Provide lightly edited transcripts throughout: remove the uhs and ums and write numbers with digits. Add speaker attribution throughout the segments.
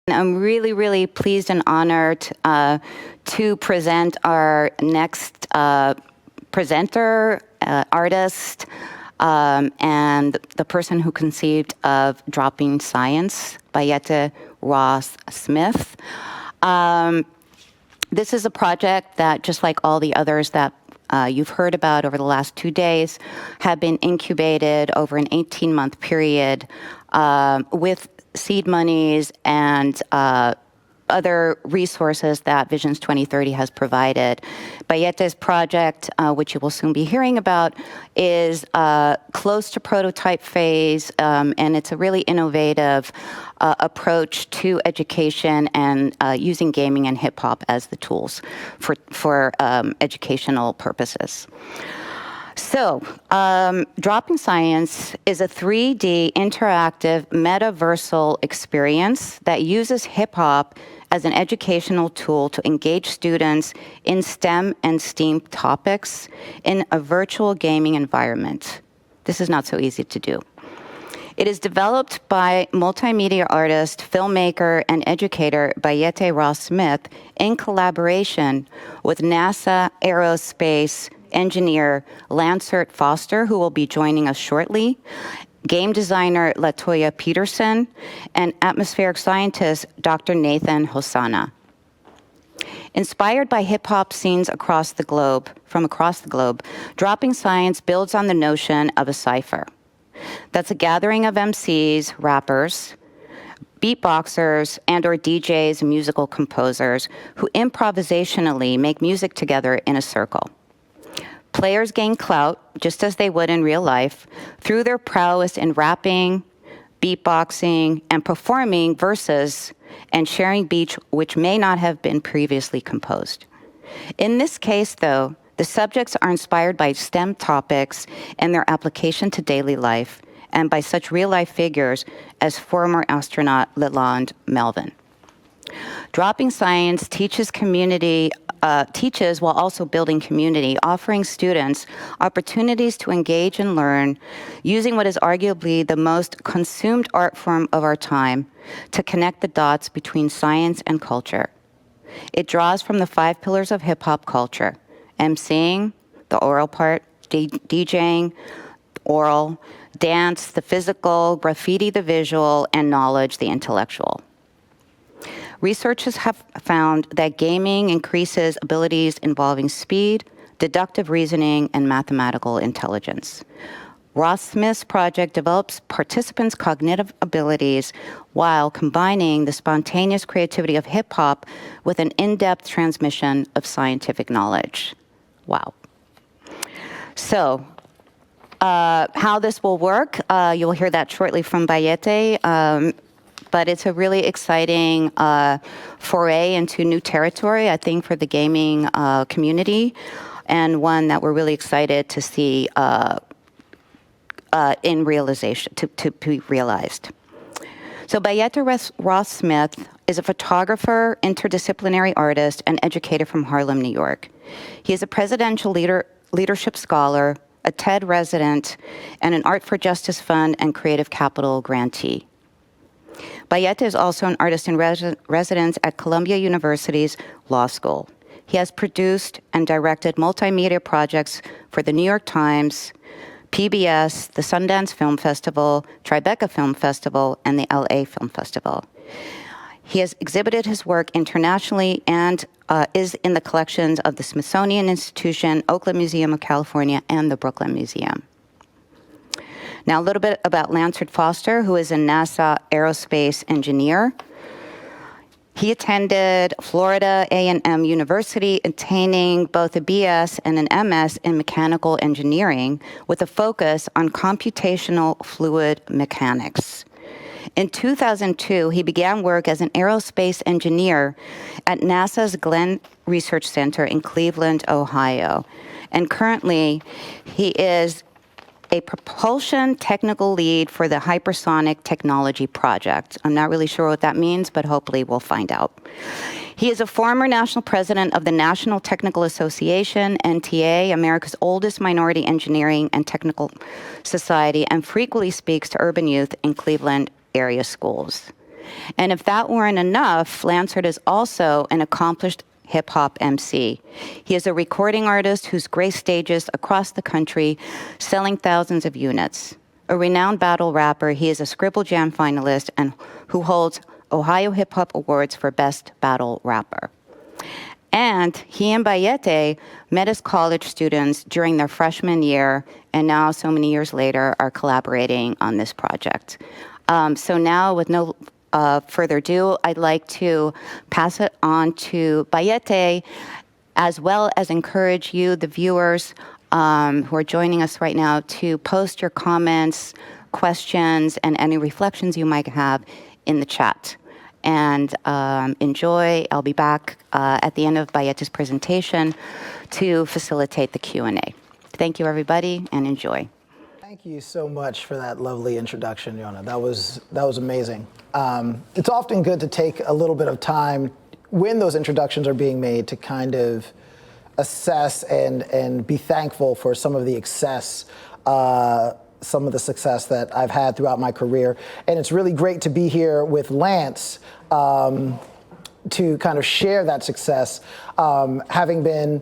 Speaker 1: I'm really, really pleased and honored to present our next presenter, artist, and the person who conceived of Droppin Science, Bayete Ross Smith. This is a project that, just like all the others that you've heard about over the last 2 days, have been incubated over an 18-month period with seed monies and other resources that Visions 2030 has provided. Bayete's project, which you will soon be hearing about, is close to prototype phase, and it's a really innovative approach to education and using gaming and hip hop as the tools for educational purposes. So, Droppin Science is a 3D interactive metaversal experience that uses hip hop as an educational tool to engage students in STEM and STEAM topics in a virtual gaming environment. This is not so easy to do. It is developed by multimedia artist, filmmaker, and educator Bayete Ross Smith in collaboration with NASA Aerospace engineer Lancert Foster, who will be joining us shortly, game designer Latoya Peterson, and atmospheric scientist Dr. Nathan Hosanna. Inspired by hip-hop scenes from across the globe, Droppin Science builds on the notion of a cypher. That's a gathering of MCs, rappers, beatboxers, and/or DJs, musical composers, who improvisationally make music together in a circle. Players gain clout, just as they would in real life, through their prowess in rapping, beatboxing, and performing verses and sharing beats which may not have been previously composed. In this case, though, the subjects are inspired by STEM topics and their application to daily life, and by such real-life figures as former astronaut Leland Melvin. Droppin Science teaches while also building community, offering students opportunities to engage and learn using what is arguably the most consumed art form of our time to connect the dots between science and culture. It draws from the 5 pillars of hip-hop culture: emceeing, the oral part, DJing, oral, dance, the physical, graffiti, the visual, and knowledge, the intellectual. Researchers have found that gaming increases abilities involving speed, deductive reasoning, and mathematical intelligence. Ross Smith's project develops participants' cognitive abilities while combining the spontaneous creativity of hip-hop with an in-depth transmission of scientific knowledge. Wow. So, how this will work, you'll hear that shortly from Bayete. But it's a really exciting foray into new territory, I think, for the gaming community, and one that we're really excited to see in realization, to be realized. So Bayete Ross Smith is a photographer, interdisciplinary artist, and educator from Harlem, New York. He is a presidential leadership scholar, a TED resident, and an Art for Justice Fund and Creative Capital grantee. Bayete is also an artist in residence at Columbia University's Law School. He has produced and directed multimedia projects for the New York Times, PBS, the Sundance Film Festival, Tribeca Film Festival, and the LA Film Festival. He has exhibited his work internationally and is in the collections of the Smithsonian Institution, Oakland Museum of California, and the Brooklyn Museum. Now, a little bit about Lancert Foster, who is a NASA aerospace engineer. He attended Florida A&M University, attaining both a BS and an MS in mechanical engineering with a focus on computational fluid mechanics. In 2002, he began work as an aerospace engineer at NASA's Glenn Research Center in Cleveland, Ohio. And currently, he is a propulsion technical lead for the Hypersonic Technology Project. I'm not really sure what that means, but hopefully we'll find out. He is a former national president of the National Technical Association, NTA, America's oldest minority engineering and technical society, and frequently speaks to urban youth in Cleveland area schools. And if that weren't enough, Lansford is also an accomplished hip hop MC. He is a recording artist who's graced stages across the country, selling thousands of units. A renowned battle rapper, he is a Scribble Jam finalist and who holds Ohio Hip Hop Awards for Best Battle Rapper. And he and Bayete met as college students during their freshman year, and now, so many years later, are collaborating on this project. So now, with no further ado, I'd like to pass it on to Bayete, as well as encourage you, the viewers who are joining us right now, to post your comments, questions, and any reflections you might have in the chat. And enjoy. I'll be back at the end of Bayete's presentation to facilitate the Q&A. Thank you, everybody, and enjoy.
Speaker 2: Thank you so much for that lovely introduction, Yona. That was amazing. It's often good to take a little bit of time when those introductions are being made to kind of assess and be thankful for some of the success that I've had throughout my career. And it's really great to be here with Lance to kind of share that success, having been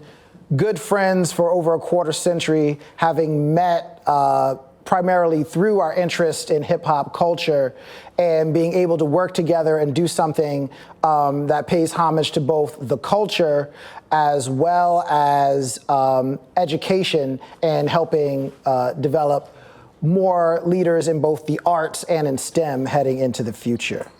Speaker 2: good friends for over a quarter century, having met primarily through our interest in hip hop culture, and being able to work together and do something that pays homage to both the culture as well as education and helping develop more leaders in both the arts and in STEM heading into the future.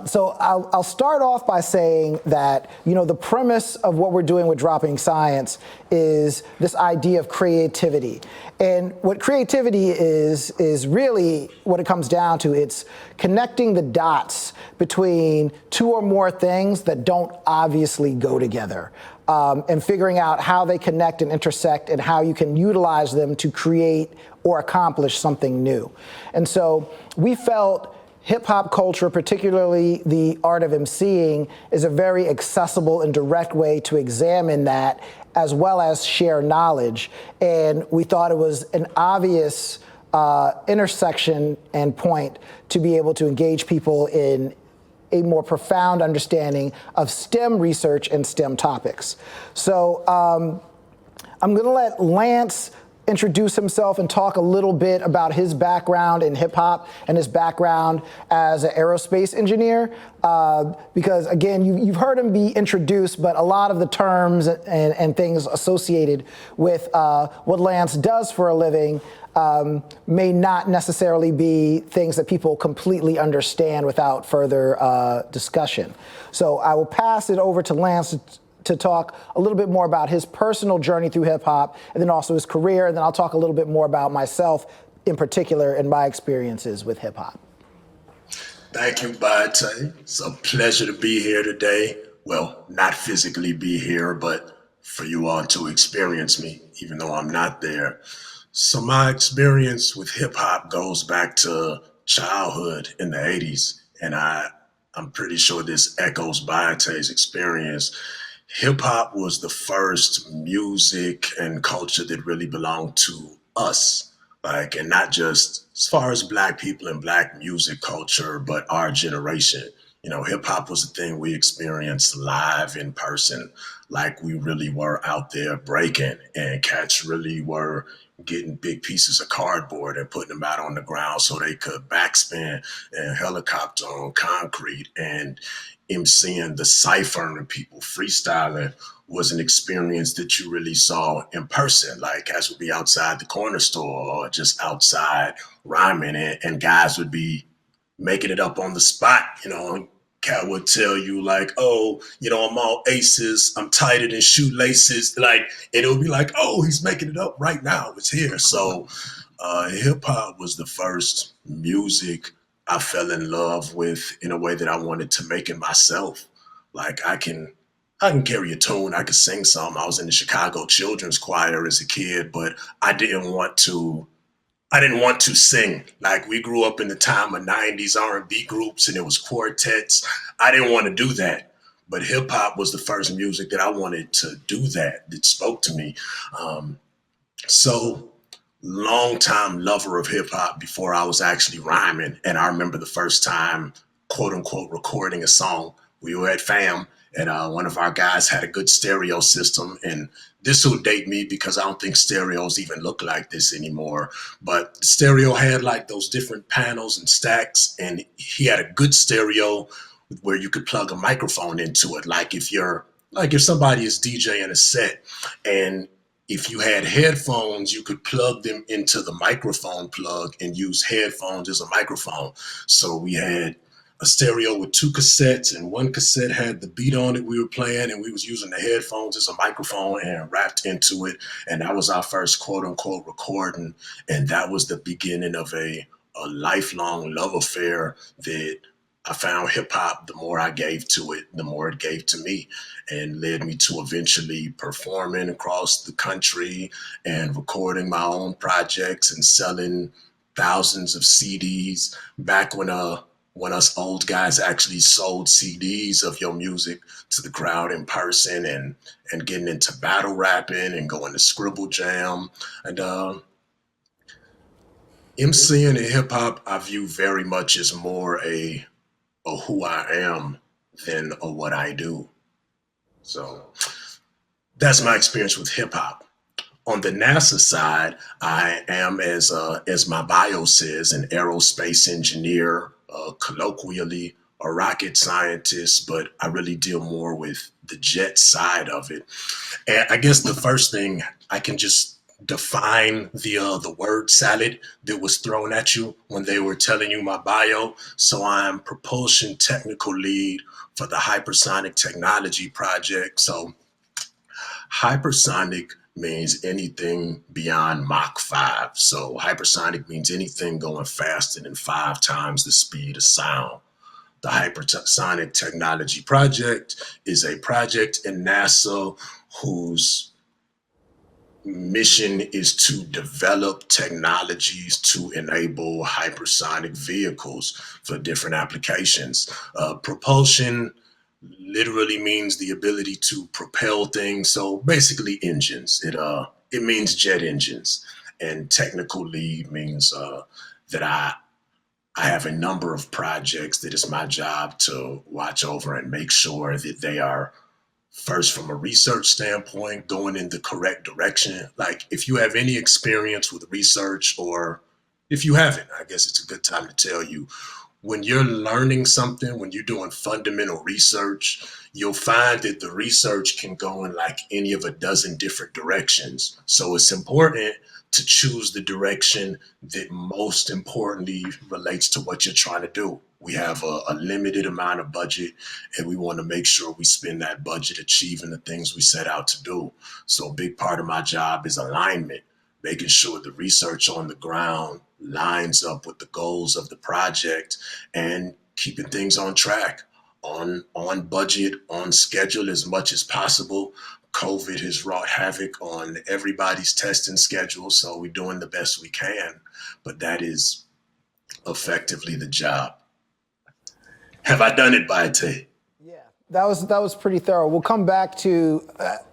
Speaker 2: So I'll start off by saying that, the premise of what we're doing with Droppin Science is this idea of creativity. And what creativity is really what it comes down to. It's connecting the dots between two or more things that don't obviously go together. And figuring out how they connect and intersect and how you can utilize them to create or accomplish something new. And so we felt hip hop culture, particularly the art of emceeing, is a very accessible and direct way to examine that as well as share knowledge. And we thought it was an obvious intersection and point to be able to engage people in a more profound understanding of STEM research and STEM topics. So I'm gonna let Lance introduce himself and talk a little bit about his background in hip hop and his background as an aerospace engineer. Because again, you've heard him be introduced, but a lot of the terms and things associated with what Lance does for a living may not necessarily be things that people completely understand without further discussion. So I will pass it over to Lance to talk a little bit more about his personal journey through hip hop, and then also his career, and then I'll talk a little bit more about myself in particular and my experiences with hip hop.
Speaker 3: Thank you, Bayeté. It's a pleasure to be here today. Well, not physically be here, but for you all to experience me, even though I'm not there. So my experience with hip hop goes back to childhood in the 80s, and I'm pretty sure this echoes Bayeté's experience. Hip hop was the first music and culture that really belonged to us, and not just as far as Black people and Black music culture, but our generation. Hip hop was a thing we experienced live in person, like we really were out there breaking, and cats really were getting big pieces of cardboard and putting them out on the ground so they could backspin and helicopter on concrete, and emceeing the cypher and people freestyling was an experience that you really saw in person. Like cats would be outside the corner store or just outside rhyming, and guys would be making it up on the spot. Cat would tell you like, oh, I'm all aces, I'm tighter than shoelaces. And it would be like, oh, he's making it up right now. It's here. So hip hop was the first music I fell in love with in a way that I wanted to make it myself. Like I can carry a tune, I could sing some. I was in the Chicago Children's Choir as a kid, but I didn't want to sing. Like we grew up in the time of 90s R&B groups and it was quartets. I didn't want to do that. But hip hop was the first music that I wanted to do that spoke to me. So long time lover of hip hop before I was actually rhyming. And I remember the first time quote unquote recording a song. We were at FAM, and one of our guys had a good stereo system. And this will date me because I don't think stereos even look like this anymore. But the stereo had like those different panels and stacks, and he had a good stereo where you could plug a microphone into it. Like if somebody is DJing a set, and if you had headphones, you could plug them into the microphone plug and use headphones as a microphone. So we had a stereo with two cassettes, and one cassette had the beat on it we were playing, and we was using the headphones as a microphone and rapped into it. And that was our first quote unquote recording. And that was the beginning of a lifelong love affair that I found hip hop. The more I gave to it, the more it gave to me, and led me to eventually performing across the country and recording my own projects and selling thousands of CDs back when us old guys actually sold CDs of your music to the crowd in person, and getting into battle rapping and going to Scribble Jam. And MCing in hip hop I view very much as more a who I am than a what I do. So that's my experience with hip hop. On the NASA side, I am, as my bio says, an aerospace engineer, colloquially a rocket scientist, but I really deal more with the jet side of it. And I guess the first thing I can just define the word salad that was thrown at you when they were telling you my bio. So I'm propulsion technical lead for the hypersonic technology project. So hypersonic means anything beyond Mach 5. So hypersonic means anything going faster than 5 times the speed of sound. The Hypersonic Technology Project is a project in NASA whose mission is to develop technologies to enable hypersonic vehicles for different applications. Propulsion literally means the ability to propel things. So basically engines. It means jet engines. And technical lead means that I have a number of projects that it's my job to watch over and make sure that they are, first, from a research standpoint, going in the correct direction. Like, if you have any experience with research, or if you haven't, I guess it's a good time to tell you, when you're learning something, when you're doing fundamental research, you'll find that the research can go in like any of a dozen different directions. So it's important to choose the direction that most importantly relates to what you're trying to do. We have a limited amount of budget, and we want to make sure we spend that budget achieving the things we set out to do. So a big part of my job is alignment, making sure the research on the ground lines up with the goals of the project, and keeping things on track, on budget, on schedule as much as possible. COVID has wrought havoc on everybody's testing schedule, so we're doing the best we can, but that is effectively the job. Have I done it, Bayeté?
Speaker 2: Yeah, that was pretty thorough. We'll come back to,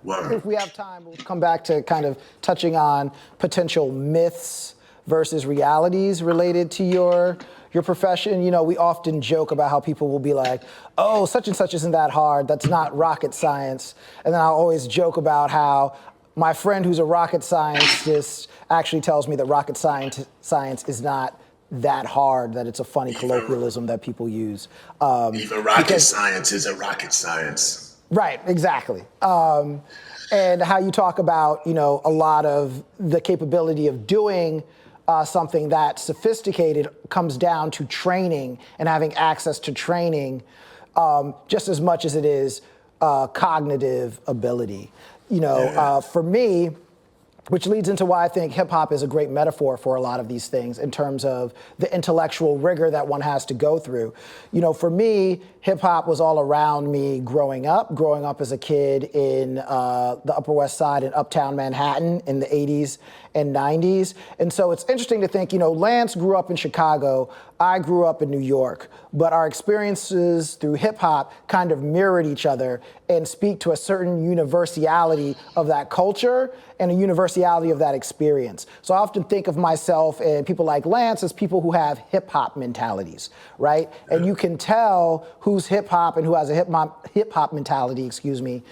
Speaker 3: Word.
Speaker 2: if we have time, we'll come back to kind of touching on potential myths versus realities related to your profession. You know, we often joke about how people will be like, oh, such and such isn't that hard. That's not rocket science. And then I'll always joke about how my friend who's a rocket scientist actually tells me that rocket science is not that hard, that it's a funny colloquialism that people use.
Speaker 3: Even rocket science isn't rocket science.
Speaker 2: Right, exactly. And how you talk about, you know, a lot of the capability of doing something that sophisticated comes down to training and having access to training just as much as it is cognitive ability. You know, for me, which leads into why I think hip hop is a great metaphor for a lot of these things in terms of the intellectual rigor that one has to go through. You know, for me, hip hop was all around me growing up as a kid in the Upper West Side in Uptown Manhattan in the 80s and 90s. And so it's interesting to think, you know, Lance grew up in Chicago. I grew up in New York, but our experiences through hip hop kind of mirrored each other and speak to a certain universality of that culture and a universality of that experience. So I often think of myself and people like Lance as people who have hip hop mentalities, right? And you can tell who's hip hop and who has a hip hop mentality, excuse me,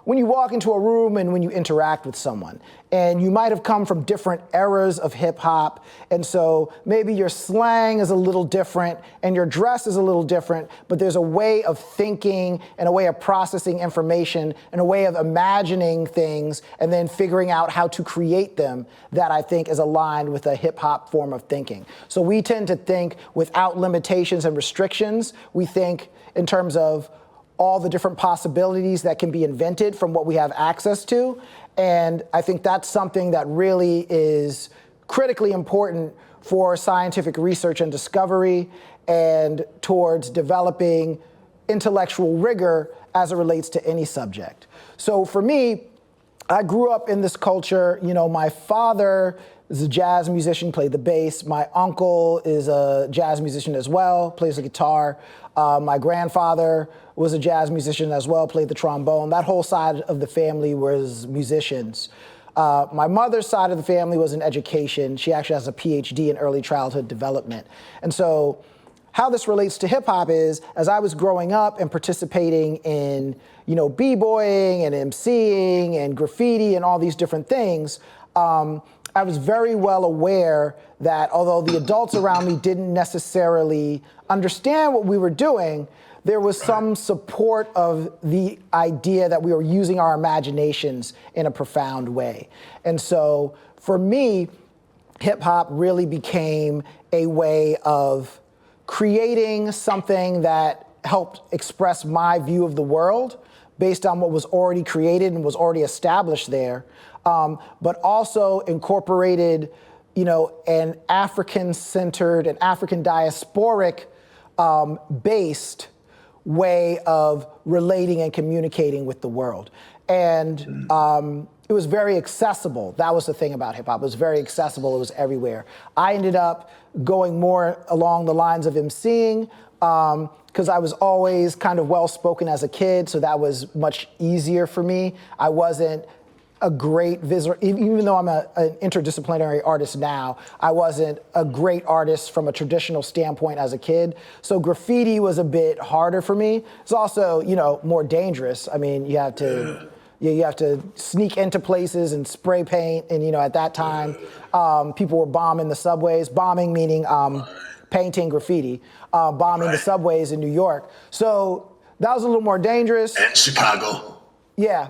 Speaker 2: when you walk into a room and when you interact with someone. And you might have come from different eras of hip hop, and so maybe your slang is a little different and your dress is a little different, but there's a way of thinking and a way of processing information and a way of imagining things and then figuring out how to create them that I think is aligned with a hip hop form of thinking. So we tend to think without limitations and restrictions. We think in terms of all the different possibilities that can be invented from what we have access to. And I think that's something that really is critically important for scientific research and discovery and towards developing intellectual rigor as it relates to any subject. So for me, I grew up in this culture. You know, my father is a jazz musician, played the bass. My uncle is a jazz musician as well, plays the guitar. My grandfather was a jazz musician as well, played the trombone. That whole side of the family was musicians. My mother's side of the family was in education. She actually has a PhD in early childhood development. And so how this relates to hip hop is, as I was growing up and participating in, you know, b-boying and emceeing and graffiti and all these different things, I was very well aware that although the adults around me didn't necessarily understand what we were doing, there was some support of the idea that we were using our imaginations in a profound way. And so for me, hip hop really became a way of creating something that helped express my view of the world based on what was already created and was already established there, but also incorporated, you know, an African-centered and African diasporic based way of relating and communicating with the world. And it was very accessible. That was the thing about hip hop. It was very accessible. It was everywhere. I ended up going more along the lines of emceeing because I was always kind of well-spoken as a kid, so that was much easier for me. I wasn't a great visitor, even though I'm an interdisciplinary artist now, I wasn't a great artist from a traditional standpoint as a kid. So graffiti was a bit harder for me. It's also, you know, more dangerous. I mean, you have to sneak into places and spray paint. And, you know, at that time, people were bombing the subways, bombing meaning painting graffiti, bombing the subways in New York. So that was a little more dangerous.
Speaker 3: And Chicago.
Speaker 2: Yeah.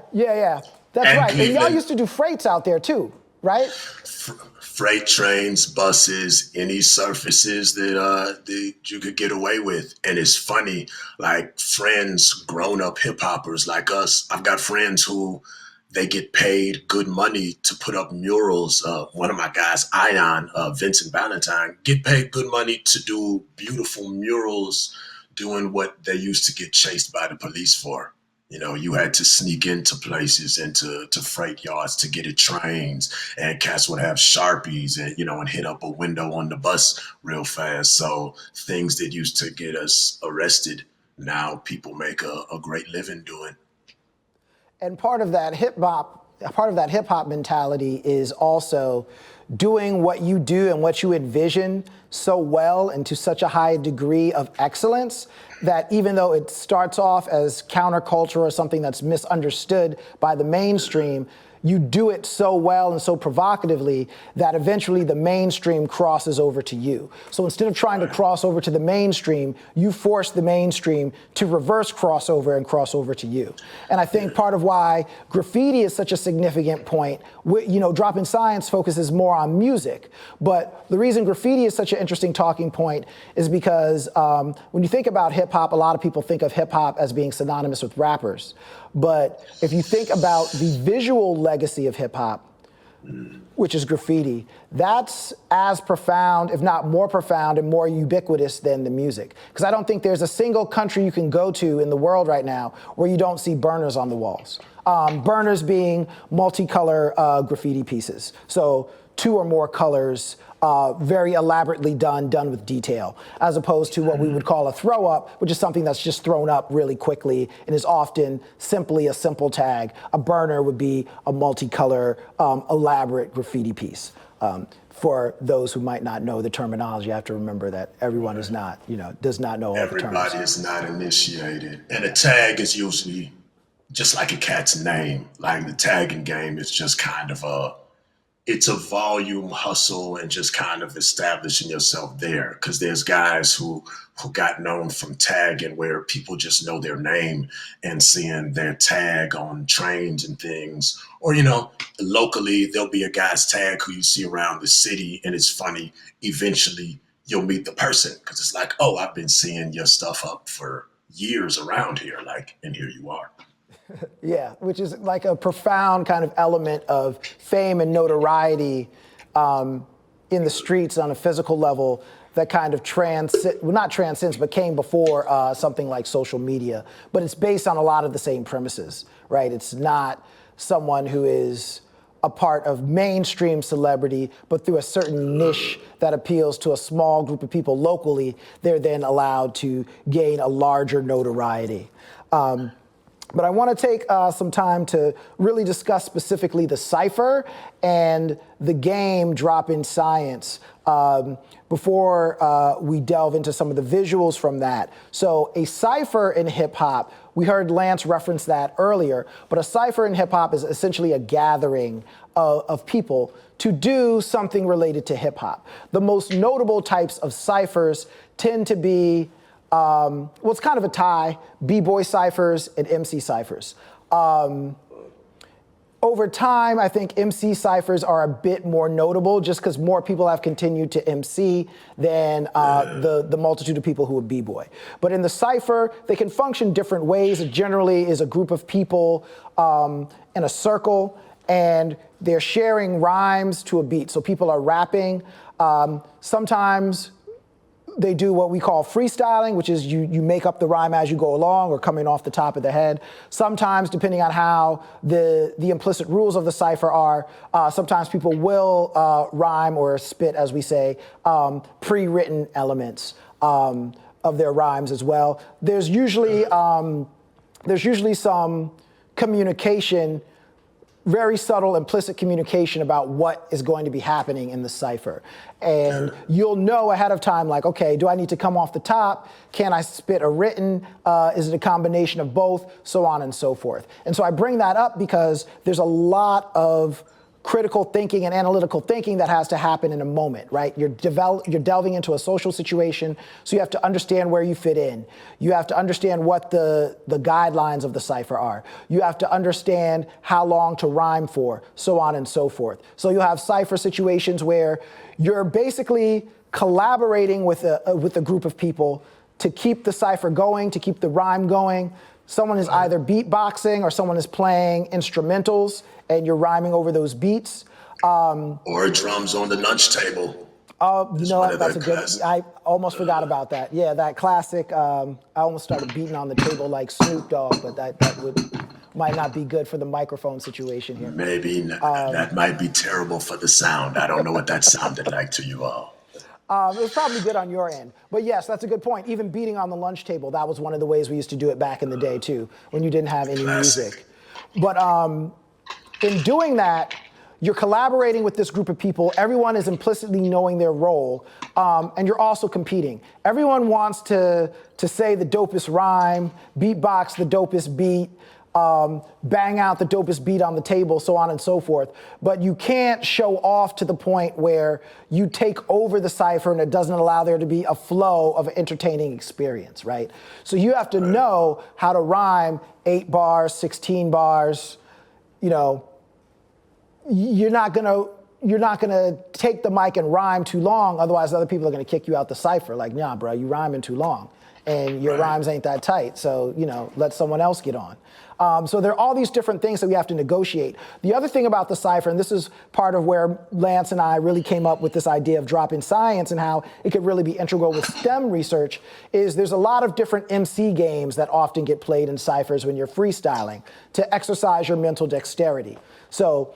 Speaker 2: That's
Speaker 3: and
Speaker 2: right.
Speaker 3: Cleveland.
Speaker 2: And y'all used to do freights out there too, right?
Speaker 3: Freight trains, buses, any surfaces that you could get away with. And it's funny, like friends, grown-up hip-hoppers like us, I've got friends who they get paid good money to put up murals. One of my guys, Ion, Vincent Valentine, get paid good money to do beautiful murals doing what they used to get chased by the police for. You know, you had to sneak into places and to freight yards to get at trains, and cats would have Sharpies and, you know, and hit up a window on the bus real fast. So things that used to get us arrested, now people make a great living doing.
Speaker 2: And part of that hip hop mentality is also doing what you do and what you envision so well and to such a high degree of excellence that even though it starts off as counterculture or something that's misunderstood by the mainstream, you do it so well and so provocatively that eventually the mainstream crosses over to you. So instead of trying to cross over to the mainstream, you force the mainstream to reverse crossover and cross over to you. And I think part of why graffiti is such a significant point, you know, Droppin Science focuses more on music, but the reason graffiti is such an interesting talking point is because when you think about hip hop, a lot of people think of hip hop as being synonymous with rappers. But if you think about the visual legacy of hip hop, which is graffiti, that's as profound, if not more profound and more ubiquitous than the music. Because I don't think there's a single country you can go to in the world right now where you don't see burners on the walls. Burners being multicolor graffiti pieces. So 2 or more colors very elaborately done with detail, as opposed to what we would call a throw up, which is something that's just thrown up really quickly and is often simply a simple tag. A burner would be a multicolor, elaborate graffiti piece. For those who might not know the terminology, I have to remember that everyone is not, does not know all the terms.
Speaker 3: Everybody is not initiated. And a tag is usually just like a cat's name. Like the tagging game is just kind of it's a volume hustle and just kind of establishing yourself there. Because there's guys who got known from tagging where people just know their name and seeing their tag on trains and things. Or, locally, there'll be a guy's tag who you see around the city, and it's funny. Eventually, you'll meet the person because it's like, oh, I've been seeing your stuff up for years around here, and here you are.
Speaker 2: Yeah, which is like a profound kind of element of fame and notoriety in the streets on a physical level that kind of not transcends, but came before something like social media. But it's based on a lot of the same premises, right? It's not someone who is a part of mainstream celebrity, but through a certain niche that appeals to a small group of people locally, they're then allowed to gain a larger notoriety. But I want to take some time to really discuss specifically the cypher and the game Droppin Science before we delve into some of the visuals from that. So a cypher in hip hop, we heard Lance reference that earlier, but a cypher in hip hop is essentially a gathering of people to do something related to hip hop. The most notable types of cyphers tend to be it's kind of a tie, b-boy cyphers and MC cyphers. Over time, I think MC cyphers are a bit more notable just because more people have continued to MC than the multitude of people who would b-boy. But in the cypher, they can function different ways. It generally is a group of people in a circle, and they're sharing rhymes to a beat. So people are rapping. Sometimes they do what we call freestyling, which is you make up the rhyme as you go along or coming off the top of the head. Sometimes, depending on how the implicit rules of the cypher are, sometimes people will rhyme or spit, as we say, pre-written elements of their rhymes as well. There's usually some communication, very subtle implicit communication about what is going to be happening in the cypher. And you'll know ahead of time, like, okay, do I need to come off the top? Can I spit a written? Is it a combination of both? So on and so forth. And so I bring that up because there's a lot of critical thinking and analytical thinking that has to happen in a moment, right? You're delving into a social situation, so you have to understand where you fit in. You have to understand what the guidelines of the cypher are. You have to understand how long to rhyme for, so on and so forth. So you'll have cypher situations where you're basically collaborating with a group of people to keep the cypher going, to keep the rhyme going. Someone is either beatboxing or someone is playing instrumentals and you're rhyming over those beats.
Speaker 3: Or drums on the lunch table.
Speaker 2: That's a good, I almost forgot about that. Yeah, that classic, I almost started beating on the table like Snoop Dogg, but that might not be good for the microphone situation here.
Speaker 3: Maybe that might be terrible for the sound. I don't know what that sounded like to you all.
Speaker 2: It was probably good on your end. But yes, that's a good point. Even beating on the lunch table, that was one of the ways we used to do it back in the day too, when you didn't have any music. But in doing that, you're collaborating with this group of people. Everyone is implicitly knowing their role, and you're also competing. Everyone wants to say the dopest rhyme, beatbox the dopest beat, bang out the dopest beat on the table, so on and so forth. But you can't show off to the point where you take over the cypher and it doesn't allow there to be a flow of an entertaining experience, right? So you have to know how to rhyme 8 bars, 16 bars. You're not gonna take the mic and rhyme too long, otherwise other people are gonna kick you out the cypher. Like, nah, bro, you rhyming too long, and your rhymes ain't that tight. So let someone else get on. So there are all these different things that we have to negotiate. The other thing about the cypher, and this is part of where Lance and I really came up with this idea of Droppin Science and how it could really be integral with STEM research, is there's a lot of different MC games that often get played in cyphers when you're freestyling to exercise your mental dexterity. So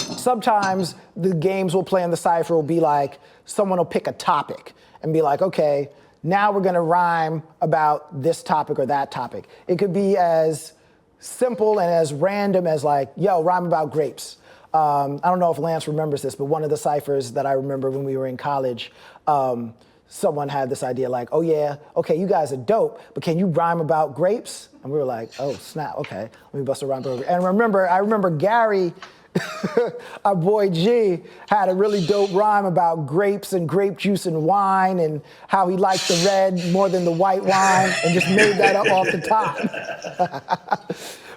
Speaker 2: sometimes the games we'll play in the cipher will be like, someone will pick a topic and be like, okay, now we're gonna rhyme about this topic or that topic. It could be as simple and as random as like, yo, rhyme about grapes. I don't know if Lance remembers this, but one of the ciphers that I remember when we were in college, someone had this idea like, oh yeah, okay, you guys are dope, but can you rhyme about grapes? And we were like, oh snap, okay, let me bust a rhyme. And I remember Gary, our boy G, had a really dope rhyme about grapes and grape juice and wine and how he liked the red more than the white wine and just made that up off the top.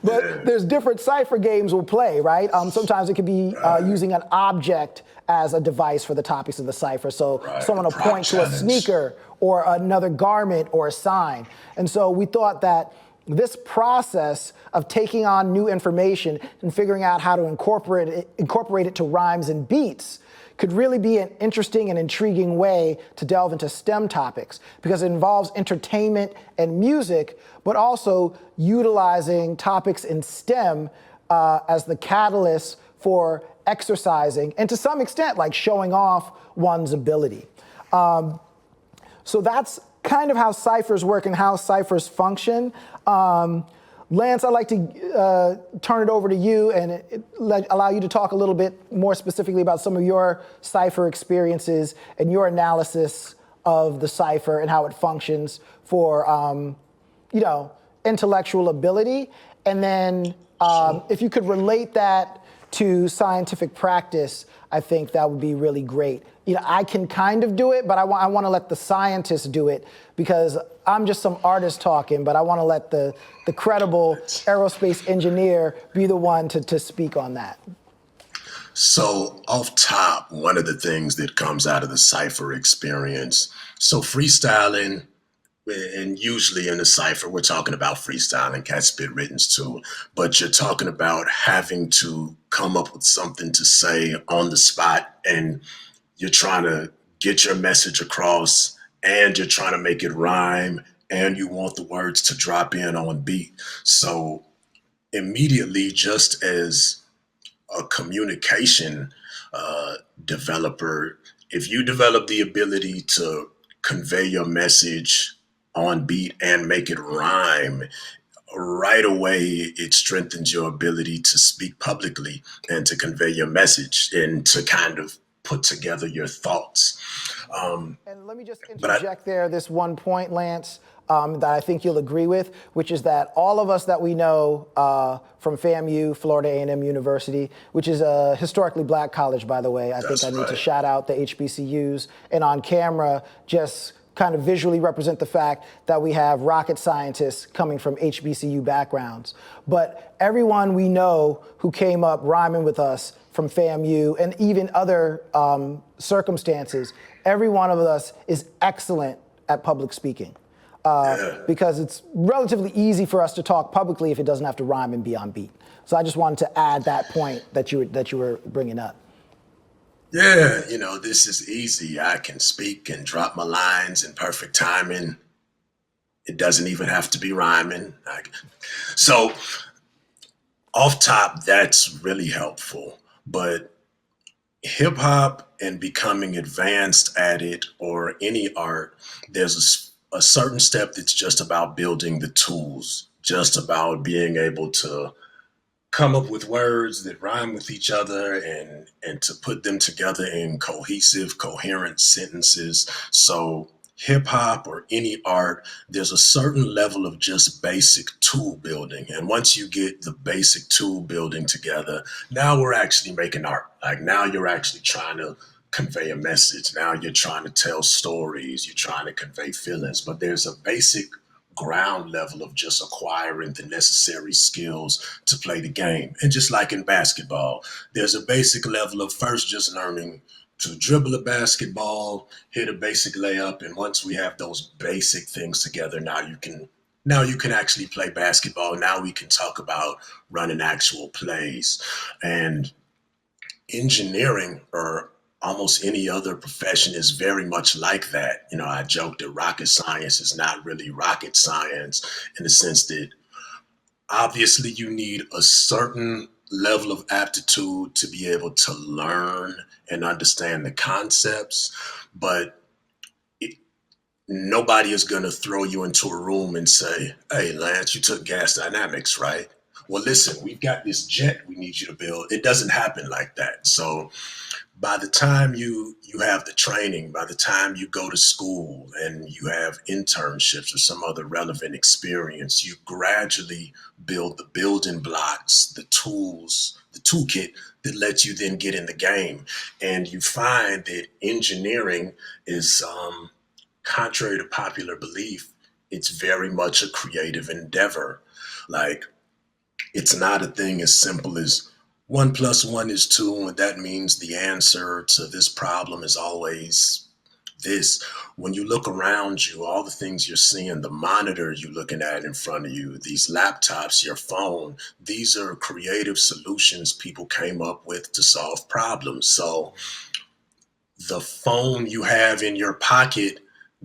Speaker 2: But there's different cipher games we'll play, right? Sometimes it could be using an object as a device for the topics of the cipher. So someone will point to a sneaker or another garment or a sign. And so we thought that this process of taking on new information and figuring out how to incorporate it to rhymes and beats could really be an interesting and intriguing way to delve into STEM topics, because it involves entertainment and music, but also utilizing topics in STEM as the catalyst for exercising and to some extent like showing off one's ability. So that's kind of how ciphers work and how ciphers function. Lance, I'd like to turn it over to you and allow you to talk a little bit more specifically about some of your cipher experiences and your analysis of the cipher and how it functions for, intellectual ability. And then if you could relate that to scientific practice, I think that would be really great. I can kind of do it, but I want to let the scientists do it, because I'm just some artist talking, but I want to let the credible aerospace engineer be the one to speak on that.
Speaker 3: So off top, one of the things that comes out of the cipher experience, so freestyling, and usually in the cipher, we're talking about freestyling, cat spit writtens too, but you're talking about having to come up with something to say on the spot, and you're trying to get your message across, and you're trying to make it rhyme, and you want the words to drop in on beat. So immediately, just as a communication developer, if you develop the ability to convey your message on beat and make it rhyme, right away it strengthens your ability to speak publicly and to convey your message and to kind of put together your thoughts.
Speaker 2: And let me just interject there this one point, Lance, that I think you'll agree with, which is that all of us that we know from FAMU, Florida A&M University, which is a historically black college, by the way. I think I need to shout out the HBCUs, and on camera, just kind of visually represent the fact that we have rocket scientists coming from HBCU backgrounds. But everyone we know who came up rhyming with us from FAMU and even other circumstances, every one of us is excellent at public speaking. Because it's relatively easy for us to talk publicly if it doesn't have to rhyme and be on beat. So I just wanted to add that point that you were bringing up.
Speaker 3: Yeah, this is easy. I can speak and drop my lines in perfect timing. It doesn't even have to be rhyming. So off top, that's really helpful. But hip hop and becoming advanced at it, or any art, there's a certain step that's just about building the tools, just about being able to come up with words that rhyme with each other and to put them together in cohesive, coherent sentences. So hip hop or any art, there's a certain level of just basic tool building. And once you get the basic tool building together, now we're actually making art. Like now you're actually trying to convey a message. Now you're trying to tell stories. You're trying to convey feelings. But there's a basic ground level of just acquiring the necessary skills to play the game. And just like in basketball, there's a basic level of first just learning to dribble a basketball, hit a basic layup. And once we have those basic things together, now you can actually play basketball. Now we can talk about running actual plays. And engineering, or almost any other profession, is very much like that. I joke that rocket science is not really rocket science, in the sense that obviously you need a certain level of aptitude to be able to learn and understand the concepts, but nobody is going to throw you into a room and say, "Hey, Lance, you took gas dynamics, right? Well, listen, we've got this jet we need you to build." It doesn't happen like that. So by the time you have the training, by the time you go to school and you have internships or some other relevant experience, you gradually build the building blocks, the tools, the toolkit that lets you then get in the game. And you find that engineering is, contrary to popular belief, it's very much a creative endeavor. Like, it's not a thing as simple as 1 + 1 is 2, and that means the answer to this problem is always this. When you look around you, all the things you're seeing, the monitor you're looking at in front of you, these laptops, your phone, these are creative solutions people came up with to solve problems. So the phone you have in your pocket,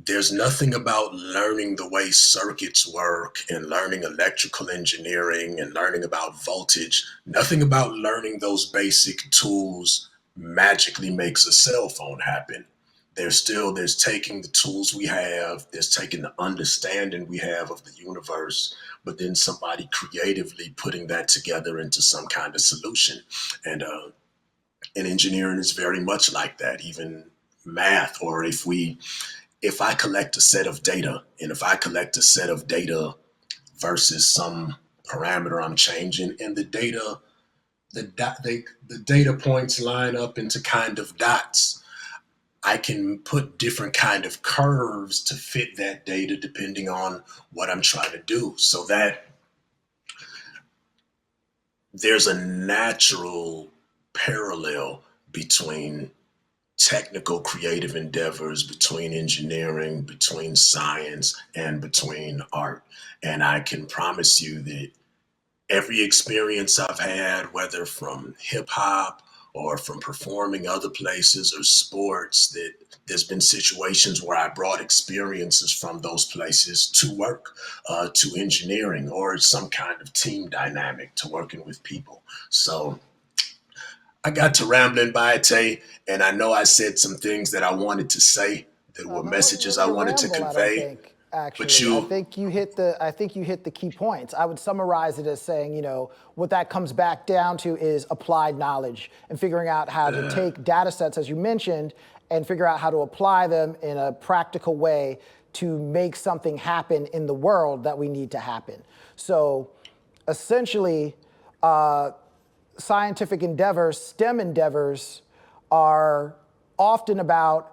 Speaker 3: there's nothing about learning the way circuits work and learning electrical engineering and learning about voltage. Nothing about learning those basic tools magically makes a cell phone happen. There's taking the tools we have, there's taking the understanding we have of the universe, but then somebody creatively putting that together into some kind of solution. And engineering is very much like that. Even math, or if I collect a set of data, and if I collect a set of data versus some parameter I'm changing, and the data points line up into kind of dots, I can put different kind of curves to fit that data depending on what I'm trying to do. So that there's a natural parallel between technical creative endeavors, between engineering, between science, and between art. And I can promise you that every experience I've had, whether from hip hop or from performing other places or sports, that there's been situations where I brought experiences from those places to work, to engineering, or some kind of team dynamic to working with people. So I got to rambling, Bayete, and I know I said some things that I wanted to say that were
Speaker 2: That wasn't
Speaker 3: messages I
Speaker 2: really a
Speaker 3: wanted to
Speaker 2: ramble, I don't
Speaker 3: convey.
Speaker 2: think,
Speaker 3: But
Speaker 2: actually.
Speaker 3: you,
Speaker 2: I think you hit the key points. I would summarize it as saying, what that comes back down to is applied knowledge and figuring out how to take data sets, as you mentioned, and figure out how to apply them in a practical way to make something happen in the world that we need to happen. So essentially, scientific endeavors, STEM endeavors, are often about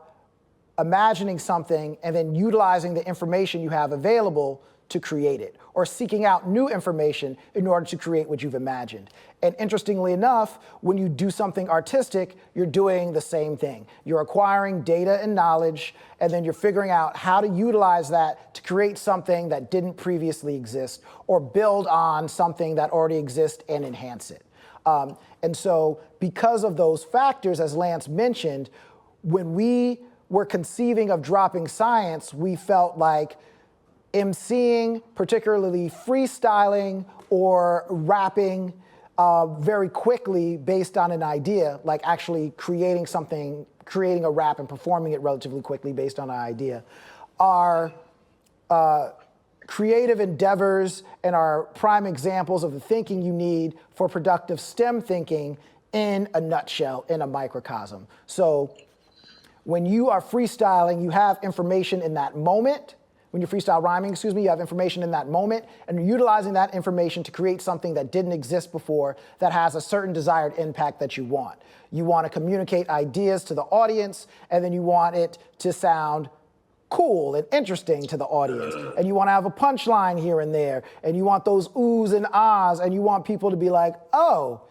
Speaker 2: imagining something and then utilizing the information you have available to create it, or seeking out new information in order to create what you've imagined. And interestingly enough, when you do something artistic, you're doing the same thing. You're acquiring data and knowledge, and then you're figuring out how to utilize that to create something that didn't previously exist, or build on something that already exists and enhance it. And so because of those factors, as Lance mentioned, when we were conceiving of Droppin Science, we felt like emceeing, particularly freestyling or rapping very quickly based on an idea, like actually creating a rap and performing it relatively quickly based on an idea, are creative endeavors and are prime examples of the thinking you need for productive STEM thinking in a nutshell, in a microcosm. So when you are freestyling, you have information in that moment. When you're freestyle rhyming, you have information in that moment, and you're utilizing that information to create something that didn't exist before that has a certain desired impact that you want. You want to communicate ideas to the audience, and then you want it to sound cool and interesting to the audience. And you want to have a punchline here and there, and you want those oohs and ahs, and you want people to be like, oh,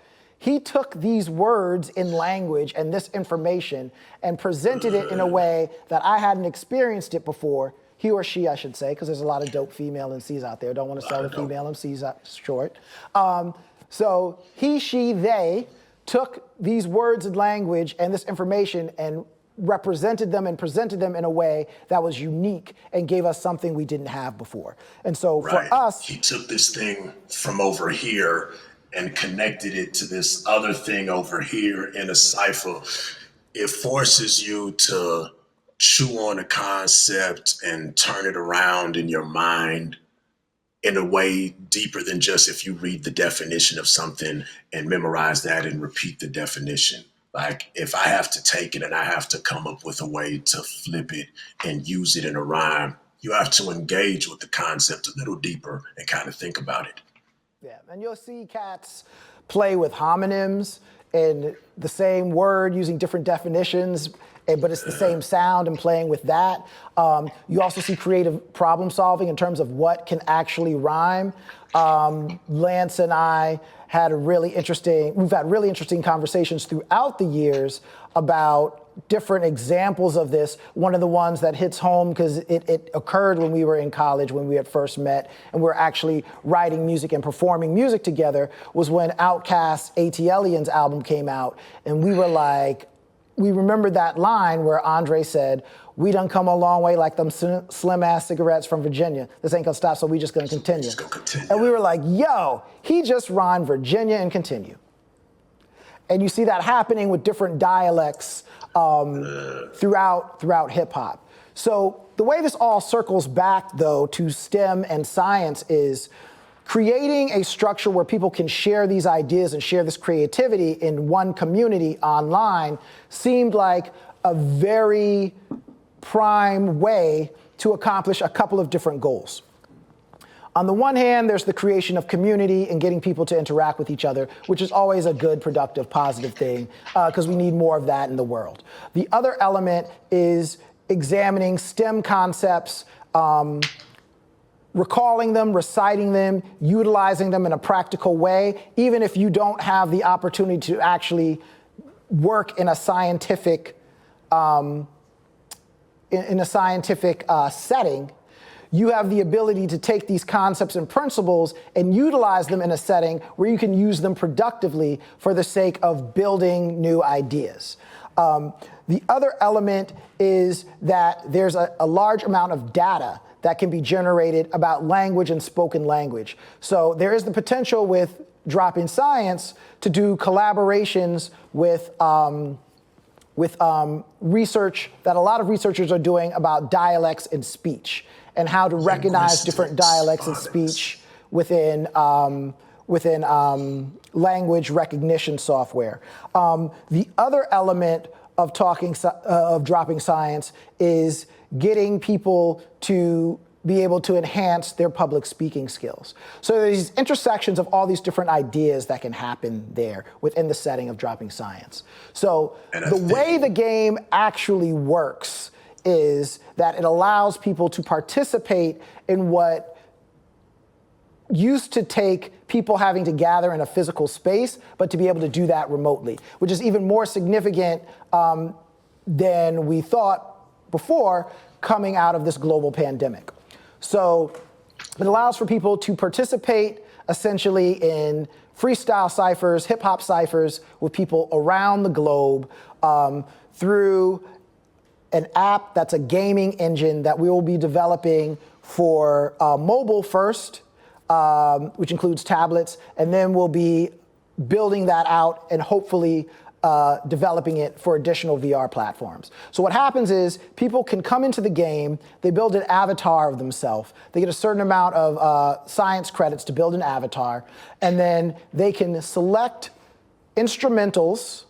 Speaker 2: he took these words in language and this information and presented it in a way that I hadn't experienced it before. He or she, I should say, because there's a lot of dope female MCs out there. Don't want to sell the female MCs short. So he, she, they took these words and language and this information and represented them and presented them in a way that was unique and gave us something we didn't have before. And so for us,
Speaker 3: he took this thing from over here and connected it to this other thing over here in a cipher, it forces you to chew on a concept and turn it around in your mind in a way deeper than just if you read the definition of something and memorize that and repeat the definition. Like if I have to take it and I have to come up with a way to flip it and use it in a rhyme, you have to engage with the concept a little deeper and kind of think about it.
Speaker 2: Yeah, and you'll see cats play with homonyms and the same word using different definitions, but it's the same sound and playing with that. You also see creative problem solving in terms of what can actually rhyme. Lance and I had we've had really interesting conversations throughout the years about different examples of this. One of the ones that hits home, because it occurred when we were in college, when we had first met, and we were actually writing music and performing music together, was when Outkast's ATLiens album came out. And we were like, we remembered that line where Andre said, "We done come a long way like them slim ass cigarettes from Virginia. This ain't gonna stop, so we just gonna continue."
Speaker 3: Just gonna continue.
Speaker 2: And we were like, yo, he just rhymed Virginia and continue. And you see that happening with different dialects throughout hip hop. So the way this all circles back, though, to STEM and science is creating a structure where people can share these ideas and share this creativity in one community online seemed like a very prime way to accomplish a couple of different goals. On the one hand, there's the creation of community and getting people to interact with each other, which is always a good, productive, positive thing, because we need more of that in the world. The other element is examining STEM concepts, recalling them, reciting them, utilizing them in a practical way, even if you don't have the opportunity to actually work in a scientific setting. You have the ability to take these concepts and principles and utilize them in a setting where you can use them productively for the sake of building new ideas. The other element is that there's a large amount of data that can be generated about language and spoken language. So there is the potential with Droppin Science to do collaborations with research that a lot of researchers are doing about dialects and speech, and how to recognize different dialects and speech within language recognition software. The other element of Droppin Science is getting people to be able to enhance their public speaking skills. So there's these intersections of all these different ideas that can happen there within the setting of Droppin Science. So the way the game actually works is that it allows people to participate in what used to take people having to gather in a physical space, but to be able to do that remotely, which is even more significant than we thought before coming out of this global pandemic. So it allows for people to participate essentially in freestyle ciphers, hip hop ciphers with people around the globe through an app that's a gaming engine that we will be developing for mobile first, which includes tablets, and then we'll be building that out and hopefully developing it for additional VR platforms. So what happens is people can come into the game, they build an avatar of themselves, they get a certain amount of science credits to build an avatar, and then they can select instrumentals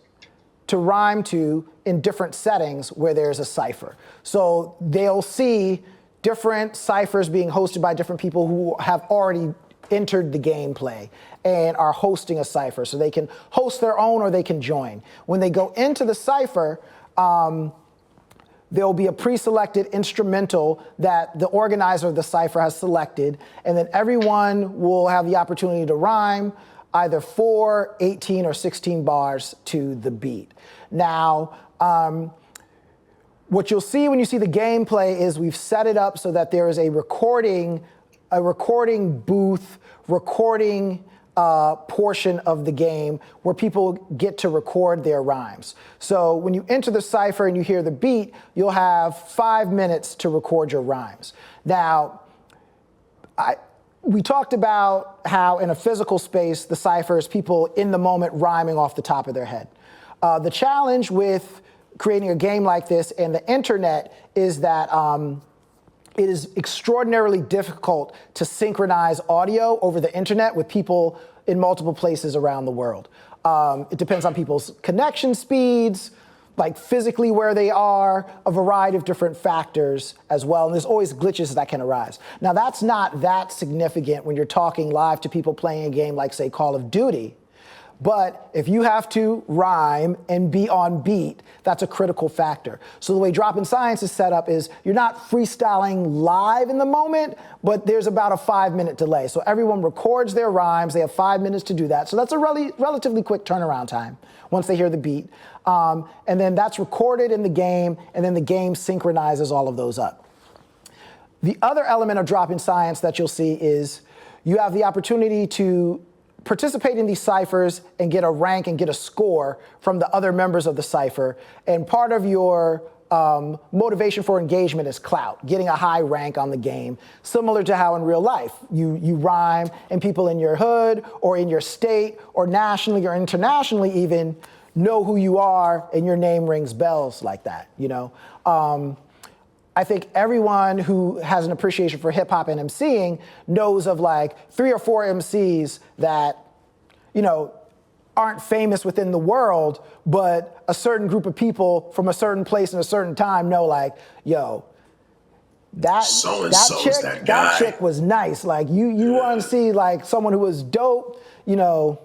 Speaker 2: to rhyme to in different settings where there's a cipher. So they'll see different ciphers being hosted by different people who have already entered the gameplay and are hosting a cipher. So they can host their own or they can join. When they go into the cipher, there'll be a pre-selected instrumental that the organizer of the cipher has selected, and then everyone will have the opportunity to rhyme either 4, 18, or 16 bars to the beat. Now, what you'll see when you see the gameplay is we've set it up so that there is a recording booth, recording portion of the game where people get to record their rhymes. So when you enter the cipher and you hear the beat, you'll have 5 minutes to record your rhymes. Now, we talked about how in a physical space, the cyphers, people in the moment rhyming off the top of their head. The challenge with creating a game like this and the internet is that it is extraordinarily difficult to synchronize audio over the internet with people in multiple places around the world. It depends on people's connection speeds, like physically where they are, a variety of different factors as well. And there's always glitches that can arise. Now that's not that significant when you're talking live to people playing a game like, say, Call of Duty. But if you have to rhyme and be on beat, that's a critical factor. So the way Droppin Science is set up is you're not freestyling live in the moment, but there's about a 5-minute delay. So everyone records their rhymes. They have 5 minutes to do that. So that's a relatively quick turnaround time once they hear the beat. And then that's recorded in the game, and then the game synchronizes all of those up. The other element of Droppin Science that you'll see is you have the opportunity to participate in these ciphers and get a rank and get a score from the other members of the cipher. And part of your motivation for engagement is clout, getting a high rank on the game, similar to how in real life you rhyme and people in your hood or in your state or nationally or internationally even know who you are and your name rings bells like that, you know? I think everyone who has an appreciation for hip hop and emceeing knows of like 3 or 4 MCs that, you know, aren't famous within the world, but a certain group of people from a certain place and a certain time know like, yo, that chick was nice. Like you want to see like someone who was dope, you know,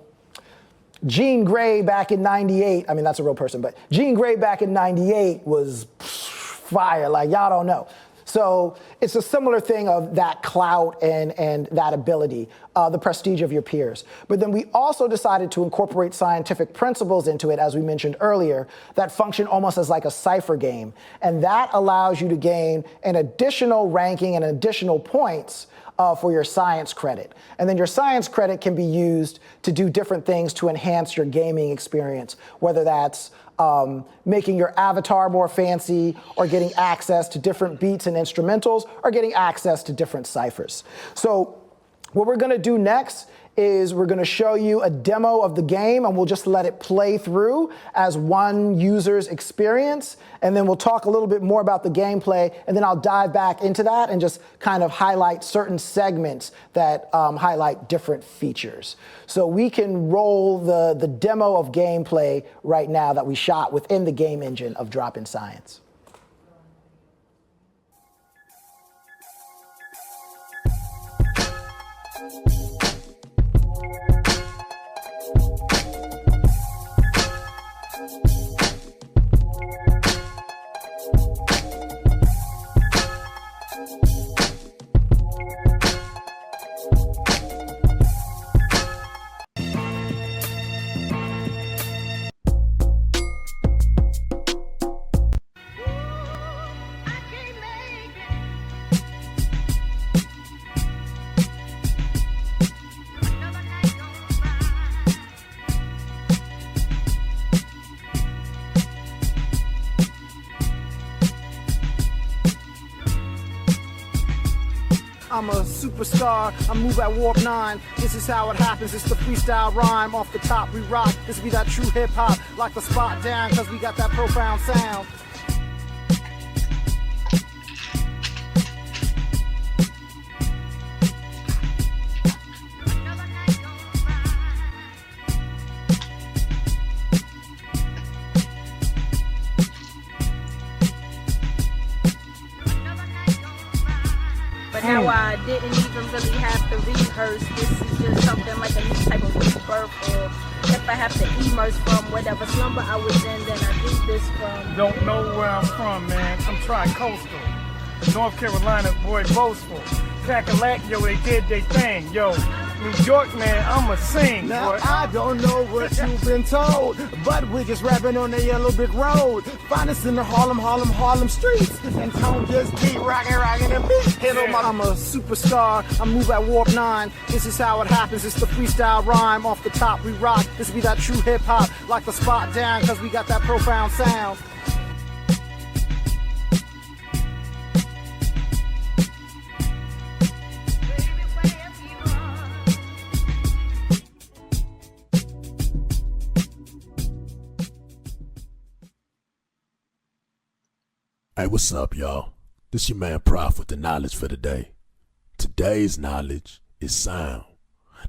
Speaker 2: Jean Grey back in '98. I mean, that's a real person, but Jean Grey back in '98 was fire, like y'all don't know. So it's a similar thing of that clout and that ability, the prestige of your peers. But then we also decided to incorporate scientific principles into it, as we mentioned earlier, that function almost as like a cipher game. And that allows you to gain an additional ranking and additional points for your science credit. And then your science credit can be used to do different things to enhance your gaming experience, whether that's making your avatar more fancy or getting access to different beats and instrumentals or getting access to different ciphers. So what we're gonna do next is we're gonna show you a demo of the game and we'll just let it play through as one user's experience. And then we'll talk a little bit more about the gameplay and then I'll dive back into that and just kind of highlight certain segments that highlight different features. So we can roll the demo of gameplay right now that we shot within the game engine of Droppin Science. I'm a superstar, I move at warp 9. This is how it happens, it's the freestyle rhyme. Off the top we rock, this be that true hip hop. Lock the spot down, cause we got that profound sound.
Speaker 4: How I didn't even really have to rehearse. This is just something like a new type of rebirth, or if I have to immerse from whatever slumber I was in, then I do this from.
Speaker 5: Don't know where I'm from, man. I'm tri-coastal. North Carolina, boy, boastful. Cackalack, yo, they did their thing, yo. New York, man, I'ma sing,
Speaker 6: now,
Speaker 5: boy.
Speaker 6: I don't know what you've been told, but we're just rapping on the yellow brick road. Find us in the Harlem streets, and Tone just keep rocking and beat. Hit on my, I'm a superstar, I move at warp 9. This is how it happens, it's the freestyle rhyme. Off the top we rock, this be that true hip hop. Lock the spot down, cause we got that profound sound.
Speaker 4: Baby, where have you
Speaker 3: Hey, what's up, y'all? This your man Prof with the knowledge for the day. Today's knowledge is sound.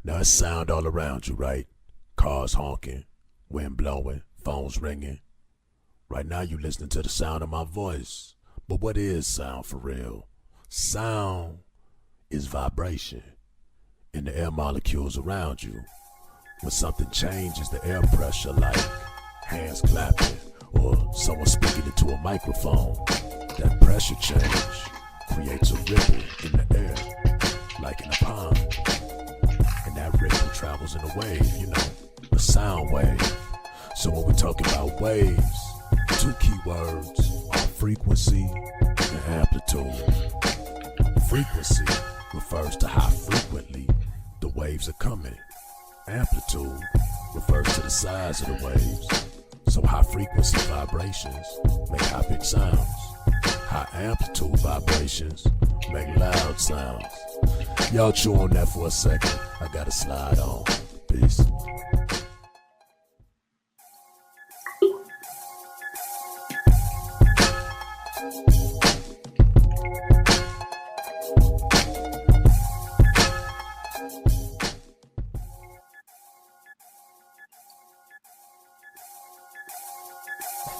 Speaker 3: Now, it's sound all around you, right? Cars honking, wind blowing, phones ringing. Right now, you listening to the sound of my voice. But what is sound for real? Sound is vibration in the air molecules around you. When something changes the air pressure, like hands clapping or someone speaking into a microphone, that pressure change creates a ripple in the air, like in a pond. And that ripple travels in a wave, you know, a sound wave. So when we're talking about waves, two key words are frequency and amplitude. Frequency refers to how frequently the waves are coming. Amplitude refers to the size of the waves. So high frequency vibrations make high pitched sounds. High amplitude vibrations make loud sounds. Y'all chew on that for a second. I gotta slide on. Peace.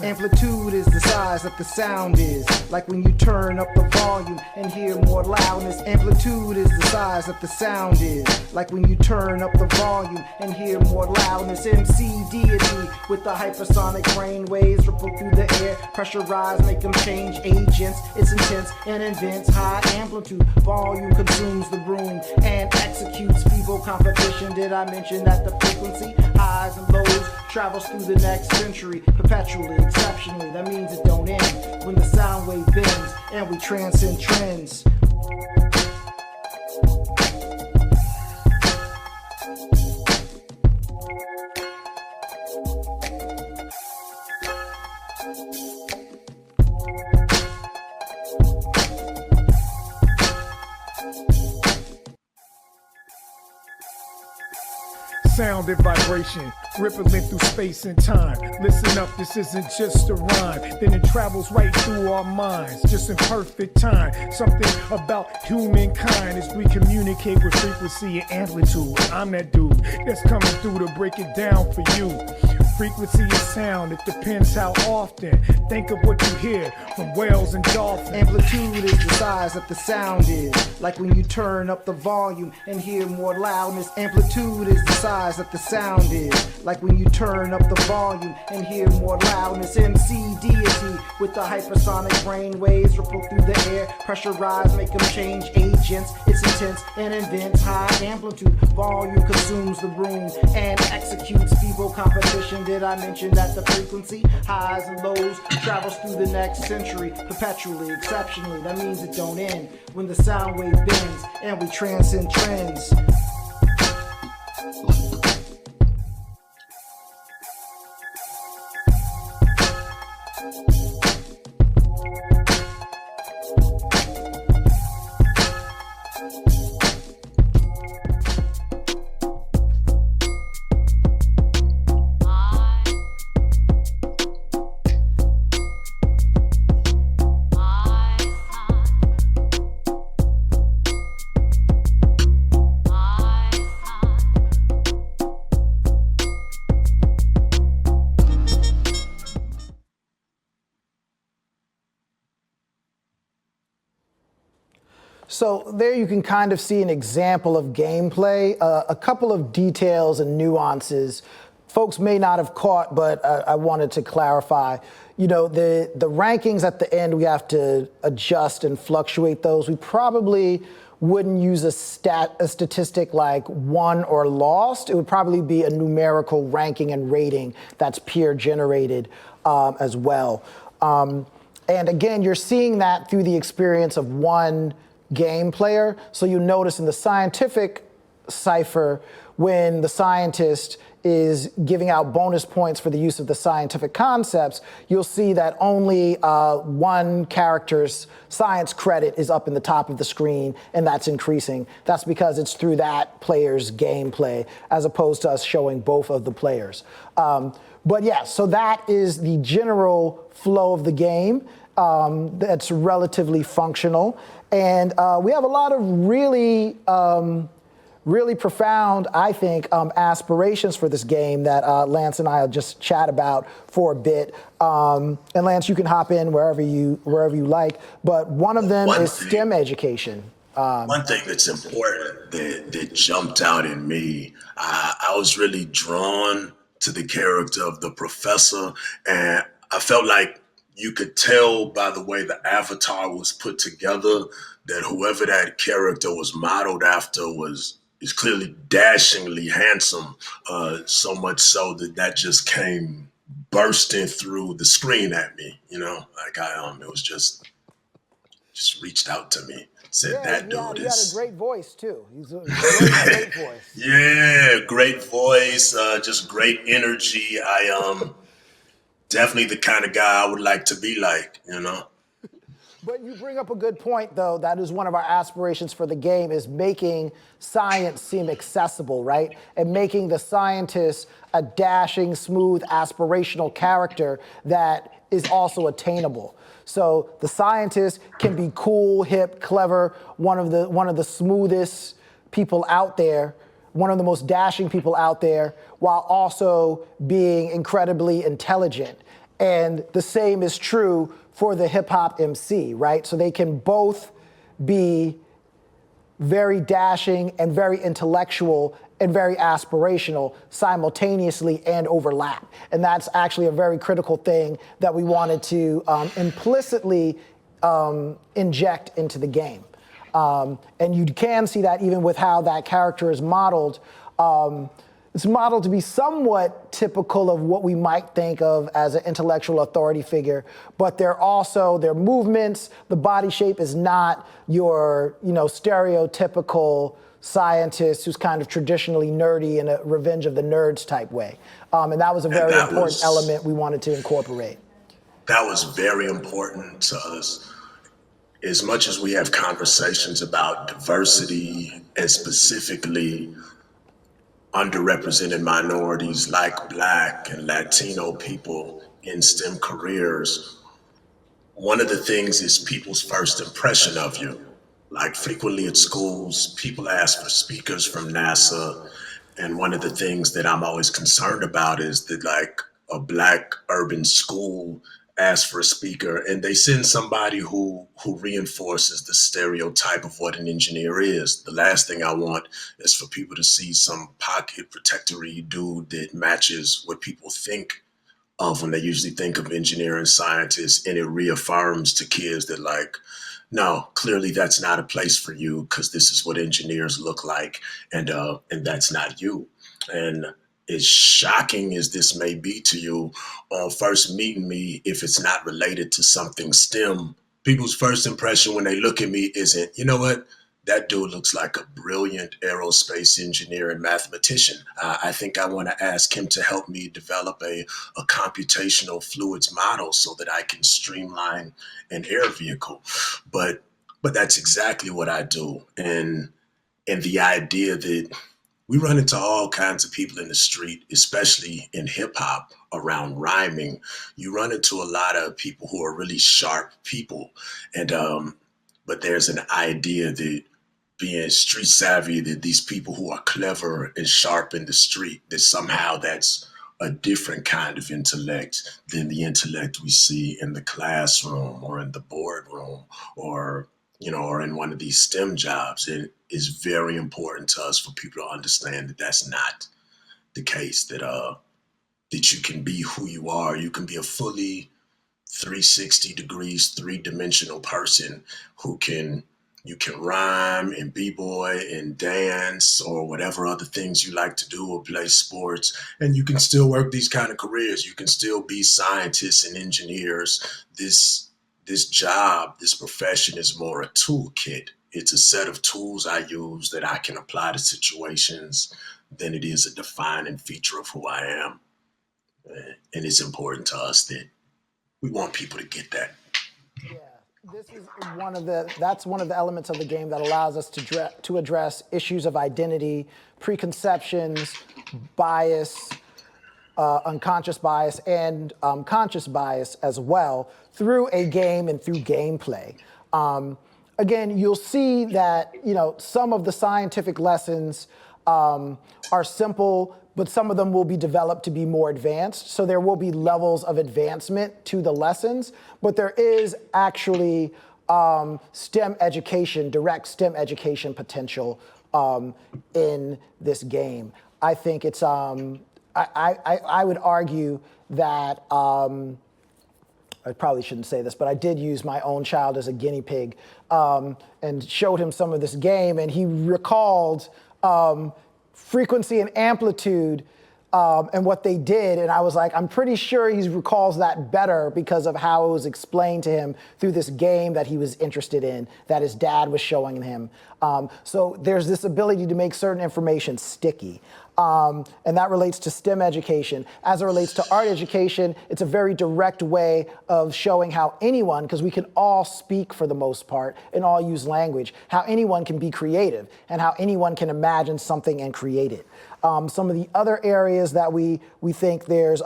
Speaker 2: Amplitude is the size that the sound is, like when you turn up the volume and hear more loudness. Amplitude is the size that the sound is, like when you turn up the volume and hear more loudness. MC deity with the hypersonic brain waves ripple through the air, pressurize, make them change agents. It's intense and invents high amplitude. Volume consumes the room and executes feeble competition. Did I mention that the frequency, highs and lows, travels through the next century, perpetually, exceptionally? That means it don't end when the sound wave bends and we transcend trends.
Speaker 5: Sound and vibration, rippling through space and time. Listen up, this isn't just a rhyme. Then it travels right through our minds, just in perfect time. Something about humankind as we communicate with frequency and amplitude. I'm that dude that's coming through to break it down for you. Frequency is sound, it depends how often. Think of what you hear from whales and dolphins.
Speaker 2: Amplitude is the size that the sound is, like when you turn up the volume and hear more loudness. Amplitude is the size that the sound is, like when you turn up the volume and hear more loudness. MC deity with the hypersonic brain waves ripple through the air, pressurize, make them change agents. It's intense and invents high amplitude. Volume consumes the room and executes feeble competition. Did I mention that the frequency, highs and lows, travels through the next century, perpetually, exceptionally? That means it don't end when the sound wave bends and we transcend trends. So there you can kind of see an example of gameplay, a couple of details and nuances folks may not have caught, but I wanted to clarify. You know, the rankings at the end, we have to adjust and fluctuate those. We probably wouldn't use a statistic like won or lost. It would probably be a numerical ranking and rating that's peer generated as well. And again, you're seeing that through the experience of one game player. So you notice in the scientific cipher, when the scientist is giving out bonus points for the use of the scientific concepts, you'll see that only one character's science credit is up in the top of the screen, and that's increasing. That's because it's through that player's gameplay, as opposed to us showing both of the players. But yeah, so that is the general flow of the game. that's relatively functional. And we have a lot of really, really profound, I think, aspirations for this game that Lance and I will just chat about for a bit. And Lance, you can hop in wherever you like. But one of them is STEM education.
Speaker 3: One thing that's important that jumped out in me, I was really drawn to the character of the professor, and I felt like you could tell by the way the avatar was put together that whoever that character was modeled after is clearly dashingly handsome, so much so that just came bursting through the screen at me. You know, like it was just reached out to me. Said that dude
Speaker 2: he
Speaker 3: is.
Speaker 2: had a great voice too. He's a great voice.
Speaker 3: Yeah, great voice, just great energy. I definitely the kind of guy I would like to be like, you know.
Speaker 2: But you bring up a good point, though. That is one of our aspirations for the game, is making science seem accessible, right? And making the scientist a dashing, smooth, aspirational character that is also attainable. So the scientist can be cool, hip, clever, one of the smoothest people out there, one of the most dashing people out there, while also being incredibly intelligent. And the same is true for the hip hop MC, right? So they can both be very dashing and very intellectual and very aspirational simultaneously and overlap. And that's actually a very critical thing that we wanted to implicitly inject into the game. And you can see that even with how that character is modeled. It's modeled to be somewhat typical of what we might think of as an intellectual authority figure, but their movements, the body shape is not your, stereotypical scientist who's kind of traditionally nerdy in a Revenge of the Nerds type way. And that was a very important element we wanted to incorporate.
Speaker 3: That was very important to us. As much as we have conversations about diversity and specifically underrepresented minorities like Black and Latino people in STEM careers, one of the things is people's first impression of you. Like frequently at schools, people ask for speakers from NASA. And one of the things that I'm always concerned about is that like a Black urban school asks for a speaker and they send somebody who reinforces the stereotype of what an engineer is. The last thing I want is for people to see some pocket protectory dude that matches what people think of when they usually think of engineering scientists, and it reaffirms to kids that like, no, clearly that's not a place for you because this is what engineers look like, and that's not you. And as shocking as this may be to you on first meeting me, if it's not related to something STEM, people's first impression when they look at me isn't, you know what, that dude looks like a brilliant aerospace engineer and mathematician. I think I want to ask him to help me develop a computational fluids model so that I can streamline an air vehicle. But that's exactly what I do. And the idea that we run into all kinds of people in the street, especially in hip hop around rhyming. You run into a lot of people who are really sharp people. And, but there's an idea that being street savvy, that these people who are clever and sharp in the street, that somehow that's a different kind of intellect than the intellect we see in the classroom or in the boardroom or in one of these STEM jobs. It is very important to us for people to understand that that's not the case, that you can be who you are. You can be a fully 360 degrees, three-dimensional person you can rhyme and b-boy and dance or whatever other things you like to do or play sports. And you can still work these kind of careers. You can still be scientists and engineers. This job, this profession is more a toolkit. It's a set of tools I use that I can apply to situations than it is a defining feature of who I am. And it's important to us that we want people to get that.
Speaker 2: Yeah, this is that's one of the elements of the game that allows us to address issues of identity, preconceptions, bias, unconscious bias, and conscious bias as well through a game and through gameplay. Again, you'll see that, some of the scientific lessons are simple, but some of them will be developed to be more advanced. So there will be levels of advancement to the lessons, but there is actually STEM education, direct STEM education potential in this game. I think it's, I would argue that, I probably shouldn't say this, but I did use my own child as a guinea pig and showed him some of this game, and he recalled frequency and amplitude and what they did. And I was like, I'm pretty sure he recalls that better because of how it was explained to him through this game that he was interested in, that his dad was showing him. So there's this ability to make certain information sticky. And that relates to STEM education. As it relates to art education, it's a very direct way of showing how anyone, because we can all speak for the most part and all use language, how anyone can be creative and how anyone can imagine something and create it. Some of the other areas that we think there's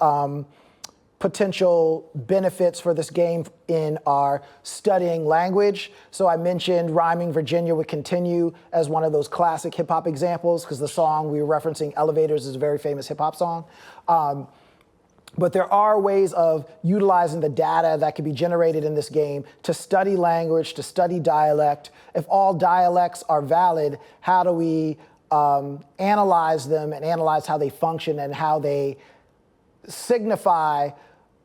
Speaker 2: potential benefits for this game in our studying language. So I mentioned Rhyming Virginia Would Continue as one of those classic hip hop examples, because the song we were referencing, Elevators, is a very famous hip hop song. But there are ways of utilizing the data that can be generated in this game to study language, to study dialect. If all dialects are valid, how do we analyze them and analyze how they function and how they signify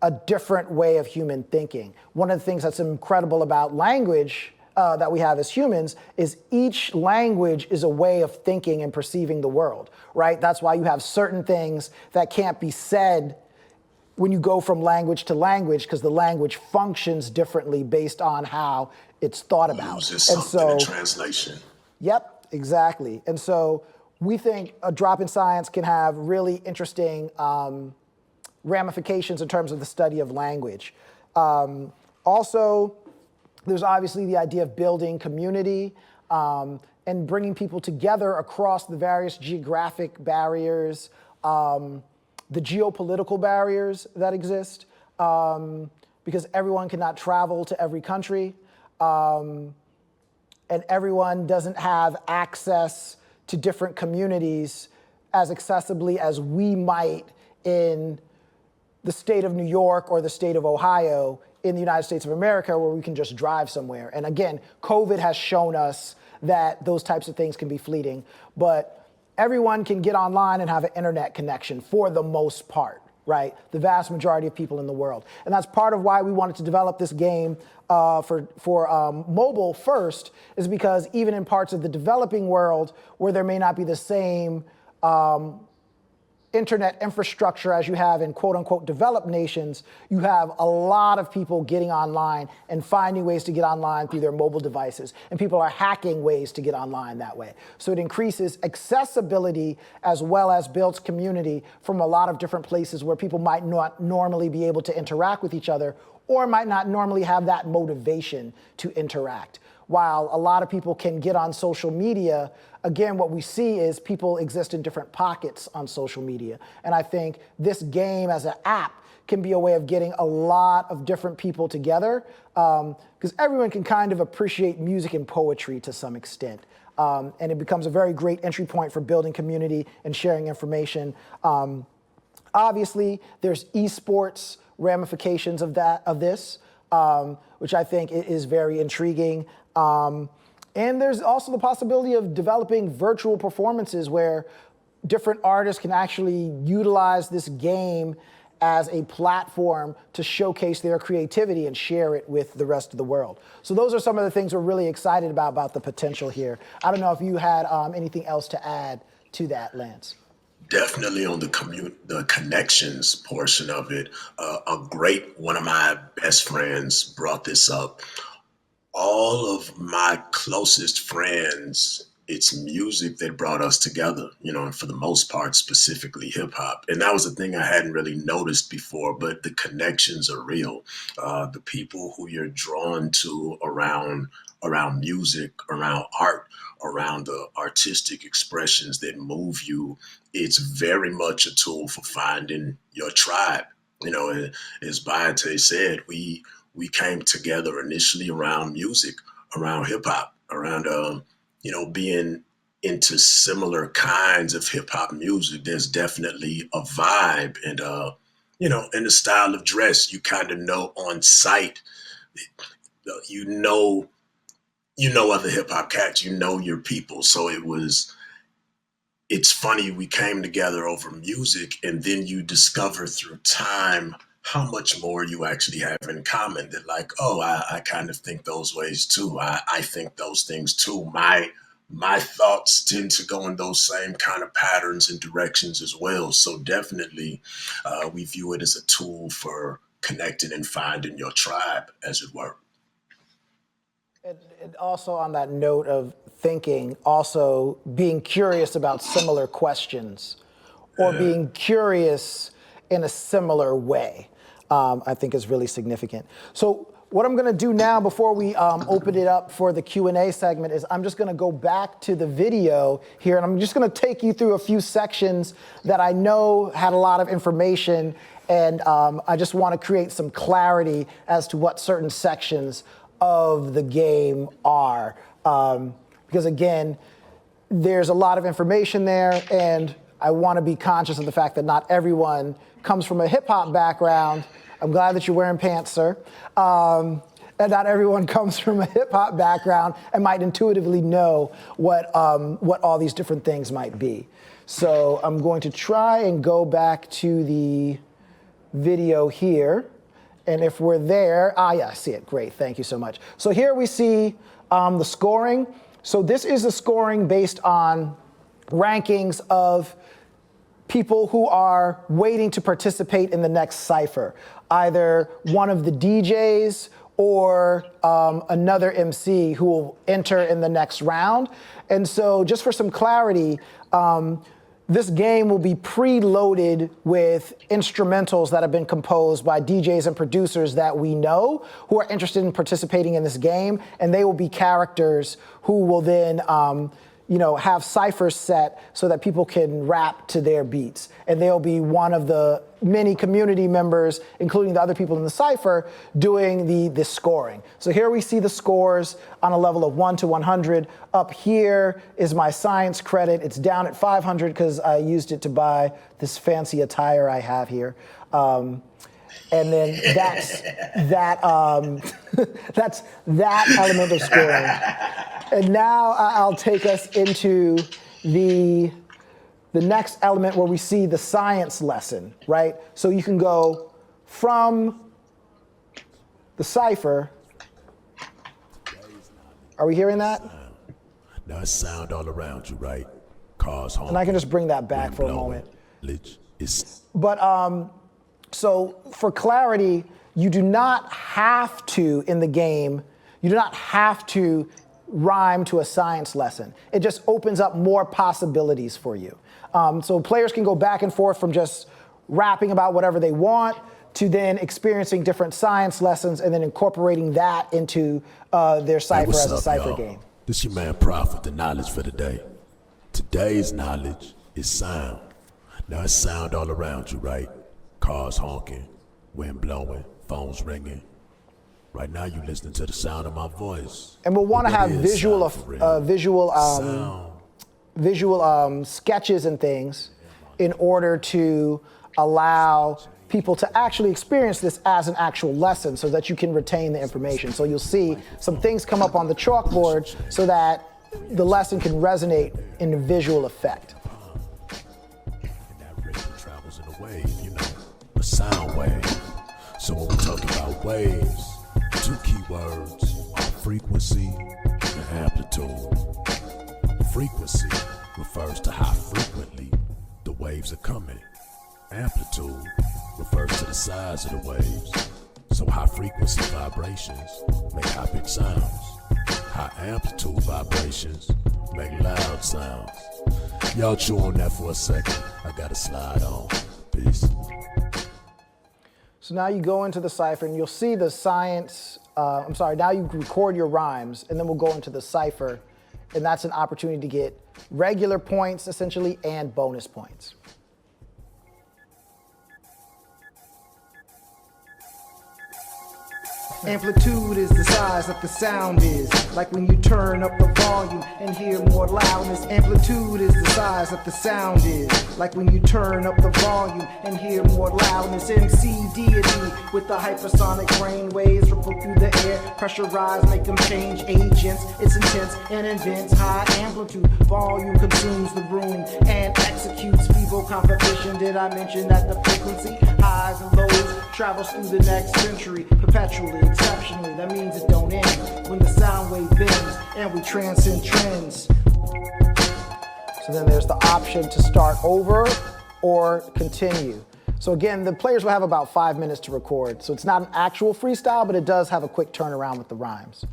Speaker 2: a different way of human thinking? One of the things that's incredible about language that we have as humans is each language is a way of thinking and perceiving the world, right? That's why you have certain things that can't be said when you go from language to language, because the language functions differently based on how it's thought about.
Speaker 3: Uses something in translation.
Speaker 2: Yep, exactly. And so we think a Droppin Science can have really interesting ramifications in terms of the study of language. Also, there's obviously the idea of building community and bringing people together across the various geographic barriers, the geopolitical barriers that exist, because everyone cannot travel to every country, and everyone doesn't have access to different communities as accessibly as we might in the state of New York or the state of Ohio in the United States of America, where we can just drive somewhere. And again, COVID has shown us that those types of things can be fleeting, but everyone can get online and have an internet connection for the most part, right? The vast majority of people in the world. And that's part of why we wanted to develop this game for mobile first, is because even in parts of the developing world where there may not be the same internet infrastructure as you have in quote unquote developed nations, you have a lot of people getting online and finding ways to get online through their mobile devices. And people are hacking ways to get online that way. So it increases accessibility as well as builds community from a lot of different places where people might not normally be able to interact with each other or might not normally have that motivation to interact. While a lot of people can get on social media, again, what we see is people exist in different pockets on social media. And I think this game as an app can be a way of getting a lot of different people together, because everyone can kind of appreciate music and poetry to some extent. And it becomes a very great entry point for building community and sharing information. Obviously, there's esports ramifications of this, which I think is very intriguing. And there's also the possibility of developing virtual performances where different artists can actually utilize this game as a platform to showcase their creativity and share it with the rest of the world. So those are some of the things we're really excited about the potential here. I don't know if you had anything else to add to that, Lance.
Speaker 3: Definitely on the connections portion of it. One of my best friends brought this up. All of my closest friends, it's music that brought us together, and for the most part, specifically hip hop. And that was a thing I hadn't really noticed before, but the connections are real. The people who you're drawn to around music, around art, around the artistic expressions that move you, it's very much a tool for finding your tribe. As Bayeté said, we we came together initially around music, around hip hop, around, being into similar kinds of hip hop music. There's definitely a vibe and, in the style of dress, you kind of know on sight, you know, other hip hop cats, your people. So it's funny, we came together over music, and then you discover through time how much more you actually have in common. That like, oh, I kind of think those ways too. I think those things too. My thoughts tend to go in those same kind of patterns and directions as well. So definitely, we view it as a tool for connecting and finding your tribe, as it were.
Speaker 2: And also on that note of thinking, also being curious about similar questions or being curious in a similar way, I think is really significant. So what I'm gonna do now before we open it up for the Q&A segment is I'm just gonna go back to the video here, and I'm just gonna take you through a few sections that I know had a lot of information, and I just wanna create some clarity as to what certain sections of the game are. Because again, there's a lot of information there, and I want to be conscious of the fact that not everyone comes from a hip hop background. I'm glad that you're wearing pants, sir. And not everyone comes from a hip hop background and might intuitively know what all these different things might be. So I'm going to try and go back to the video here. And if we're there, yeah, I see it, great, thank you so much. So here we see the scoring. So this is the scoring based on rankings of people who are waiting to participate in the next cypher, either one of the DJs or another MC who will enter in the next round. And so just for some clarity, this game will be preloaded with instrumentals that have been composed by DJs and producers that we know who are interested in participating in this game, and they will be characters who will then have ciphers set so that people can rap to their beats. And they'll be one of the many community members, including the other people in the cipher, doing the scoring. So here we see the scores on a level of 1 to 100. Up here is my science credit. It's down at 500 because I used it to buy this fancy attire I have here. And then that's that element of scoring. And now I'll take us into the next element where we see the science lesson, right? So you can go from the cipher. Are we hearing that?
Speaker 7: Now it's sound all around you, right? Cars honking.
Speaker 2: And I can just bring that back for a moment. But so for clarity, you do not have to, in the game, you do not have to rhyme to a science lesson. It just opens up more possibilities for you. So players can go back and forth from just rapping about whatever they want to then experiencing different science lessons and then incorporating that into their cipher as a cipher game.
Speaker 7: This your man Prof with the knowledge for the day. Today's knowledge is sound. Now it's sound all around you, right? Cars honking, wind blowing, phones ringing. Right now you're listening to the sound of my voice.
Speaker 2: And we'll want to have visual sketches and things in order to allow people to actually experience this as an actual lesson so that you can retain the information. So you'll see some things come up on the chalkboard so that the lesson can resonate in the visual effect.
Speaker 7: And that rhythm travels in a wave, a sound wave. So when we talk about waves, two key words are frequency and amplitude. Frequency refers to how frequently the waves are coming. Amplitude refers to the size of the waves. So high frequency vibrations make high pitch sounds. High amplitude vibrations make loud sounds. Y'all chew on that for a second. I gotta slide on. Peace.
Speaker 2: So now you go into the cipher and you'll see the science, now you record your rhymes and then we'll go into the cipher, and that's an opportunity to get regular points essentially and bonus points.
Speaker 6: Amplitude is the size that the sound is, like when you turn up the volume and hear more loudness. Amplitude is the size that the sound is, like when you turn up the volume and hear more loudness. MC deity with the hypersonic brain waves ripple through the air, pressurize, make them change agents. It's intense and invents high amplitude. Volume consumes the room and executes feeble competition. Did I mention that the frequency, highs and lows, travels through the next century, perpetually, exceptionally? That means it don't end when the sound wave bends and we transcend trends.
Speaker 2: So then there's the option to start over or continue. So again, the players will have about 5 minutes to record. So it's not an actual freestyle, but it does have a quick turnaround with the rhymes.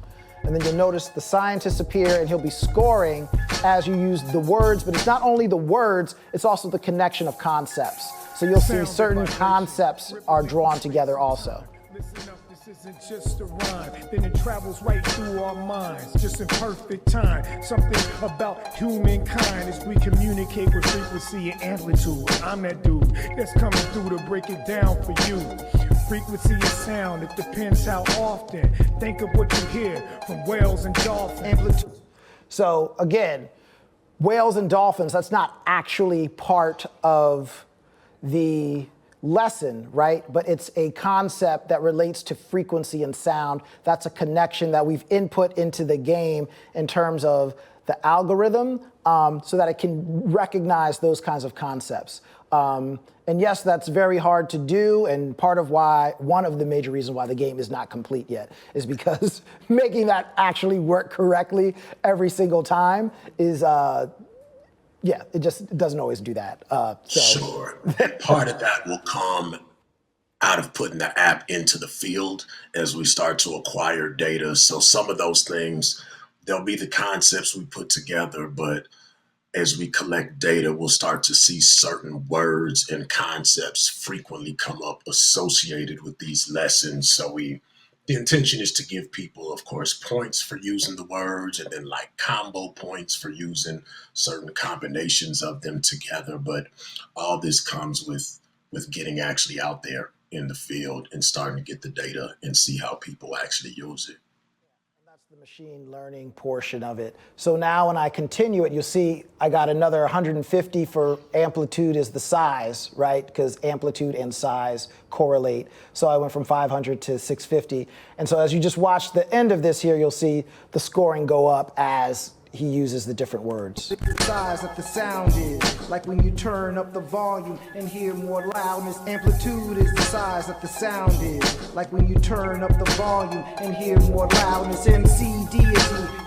Speaker 2: And then you'll notice the scientist appear and he'll be scoring as you use the words, but it's not only the words, it's also the connection of concepts. So you'll see certain concepts are drawn together also.
Speaker 5: Listen up, this isn't just a rhyme, then it travels right through our minds, just in perfect time. Something about humankind as we communicate with frequency and amplitude. I'm that dude that's coming through to break it down for you. Frequency is sound, it depends how often. Think of what you hear from whales and dolphins.
Speaker 2: So again, whales and dolphins, that's not actually part of the lesson, right? But it's a concept that relates to frequency and sound. That's a connection that we've input into the game in terms of the algorithm so that it can recognize those kinds of concepts. And yes, that's very hard to do, and part of why, one of the major reasons why the game is not complete yet is because making that actually work correctly every single time is, yeah, it just doesn't always do that.
Speaker 3: Sure, and part of that will come out of putting the app into the field as we start to acquire data. So some of those things, there'll be the concepts we put together, but as we collect data, we'll start to see certain words and concepts frequently come up associated with these lessons. So the intention is to give people, of course, points for using the words and then like combo points for using certain combinations of them together. But all this comes with getting actually out there in the field and starting to get the data and see how people actually use it.
Speaker 2: The machine learning portion of it. So now when I continue it, you'll see I got another 150 for amplitude is the size, right? Because amplitude and size correlate. So I went from 500 to 650. And so as you just watch the end of this here, you'll see the scoring go up as he uses the different words.
Speaker 6: The size that the sound is, like when you turn up the volume and hear more loudness. Amplitude is the size that the sound is, like when you turn up the volume and hear more loudness. MC deity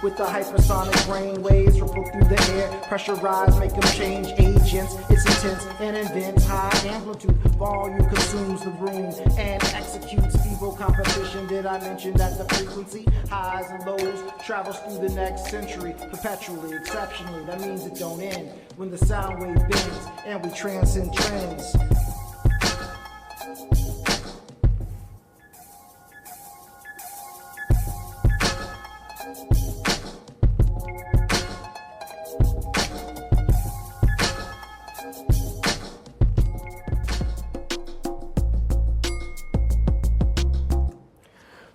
Speaker 6: with the hypersonic brain waves ripple through the air, pressurize, make them change agents. It's intense and invents high amplitude. Volume consumes the room and executes feeble competition. Did I mention that the frequency, highs and lows, travels through the next century, perpetually, exceptionally? That means it don't end when the sound wave bends and we transcend trends.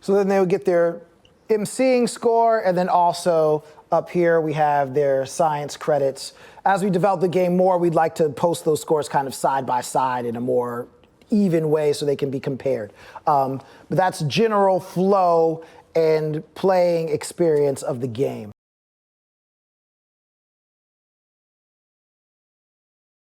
Speaker 2: So then they would get their emceeing score, and then also up here we have their science credits. As we develop the game more, we'd like to post those scores kind of side by side in a more even way so they can be compared. But that's general flow and playing experience of the game.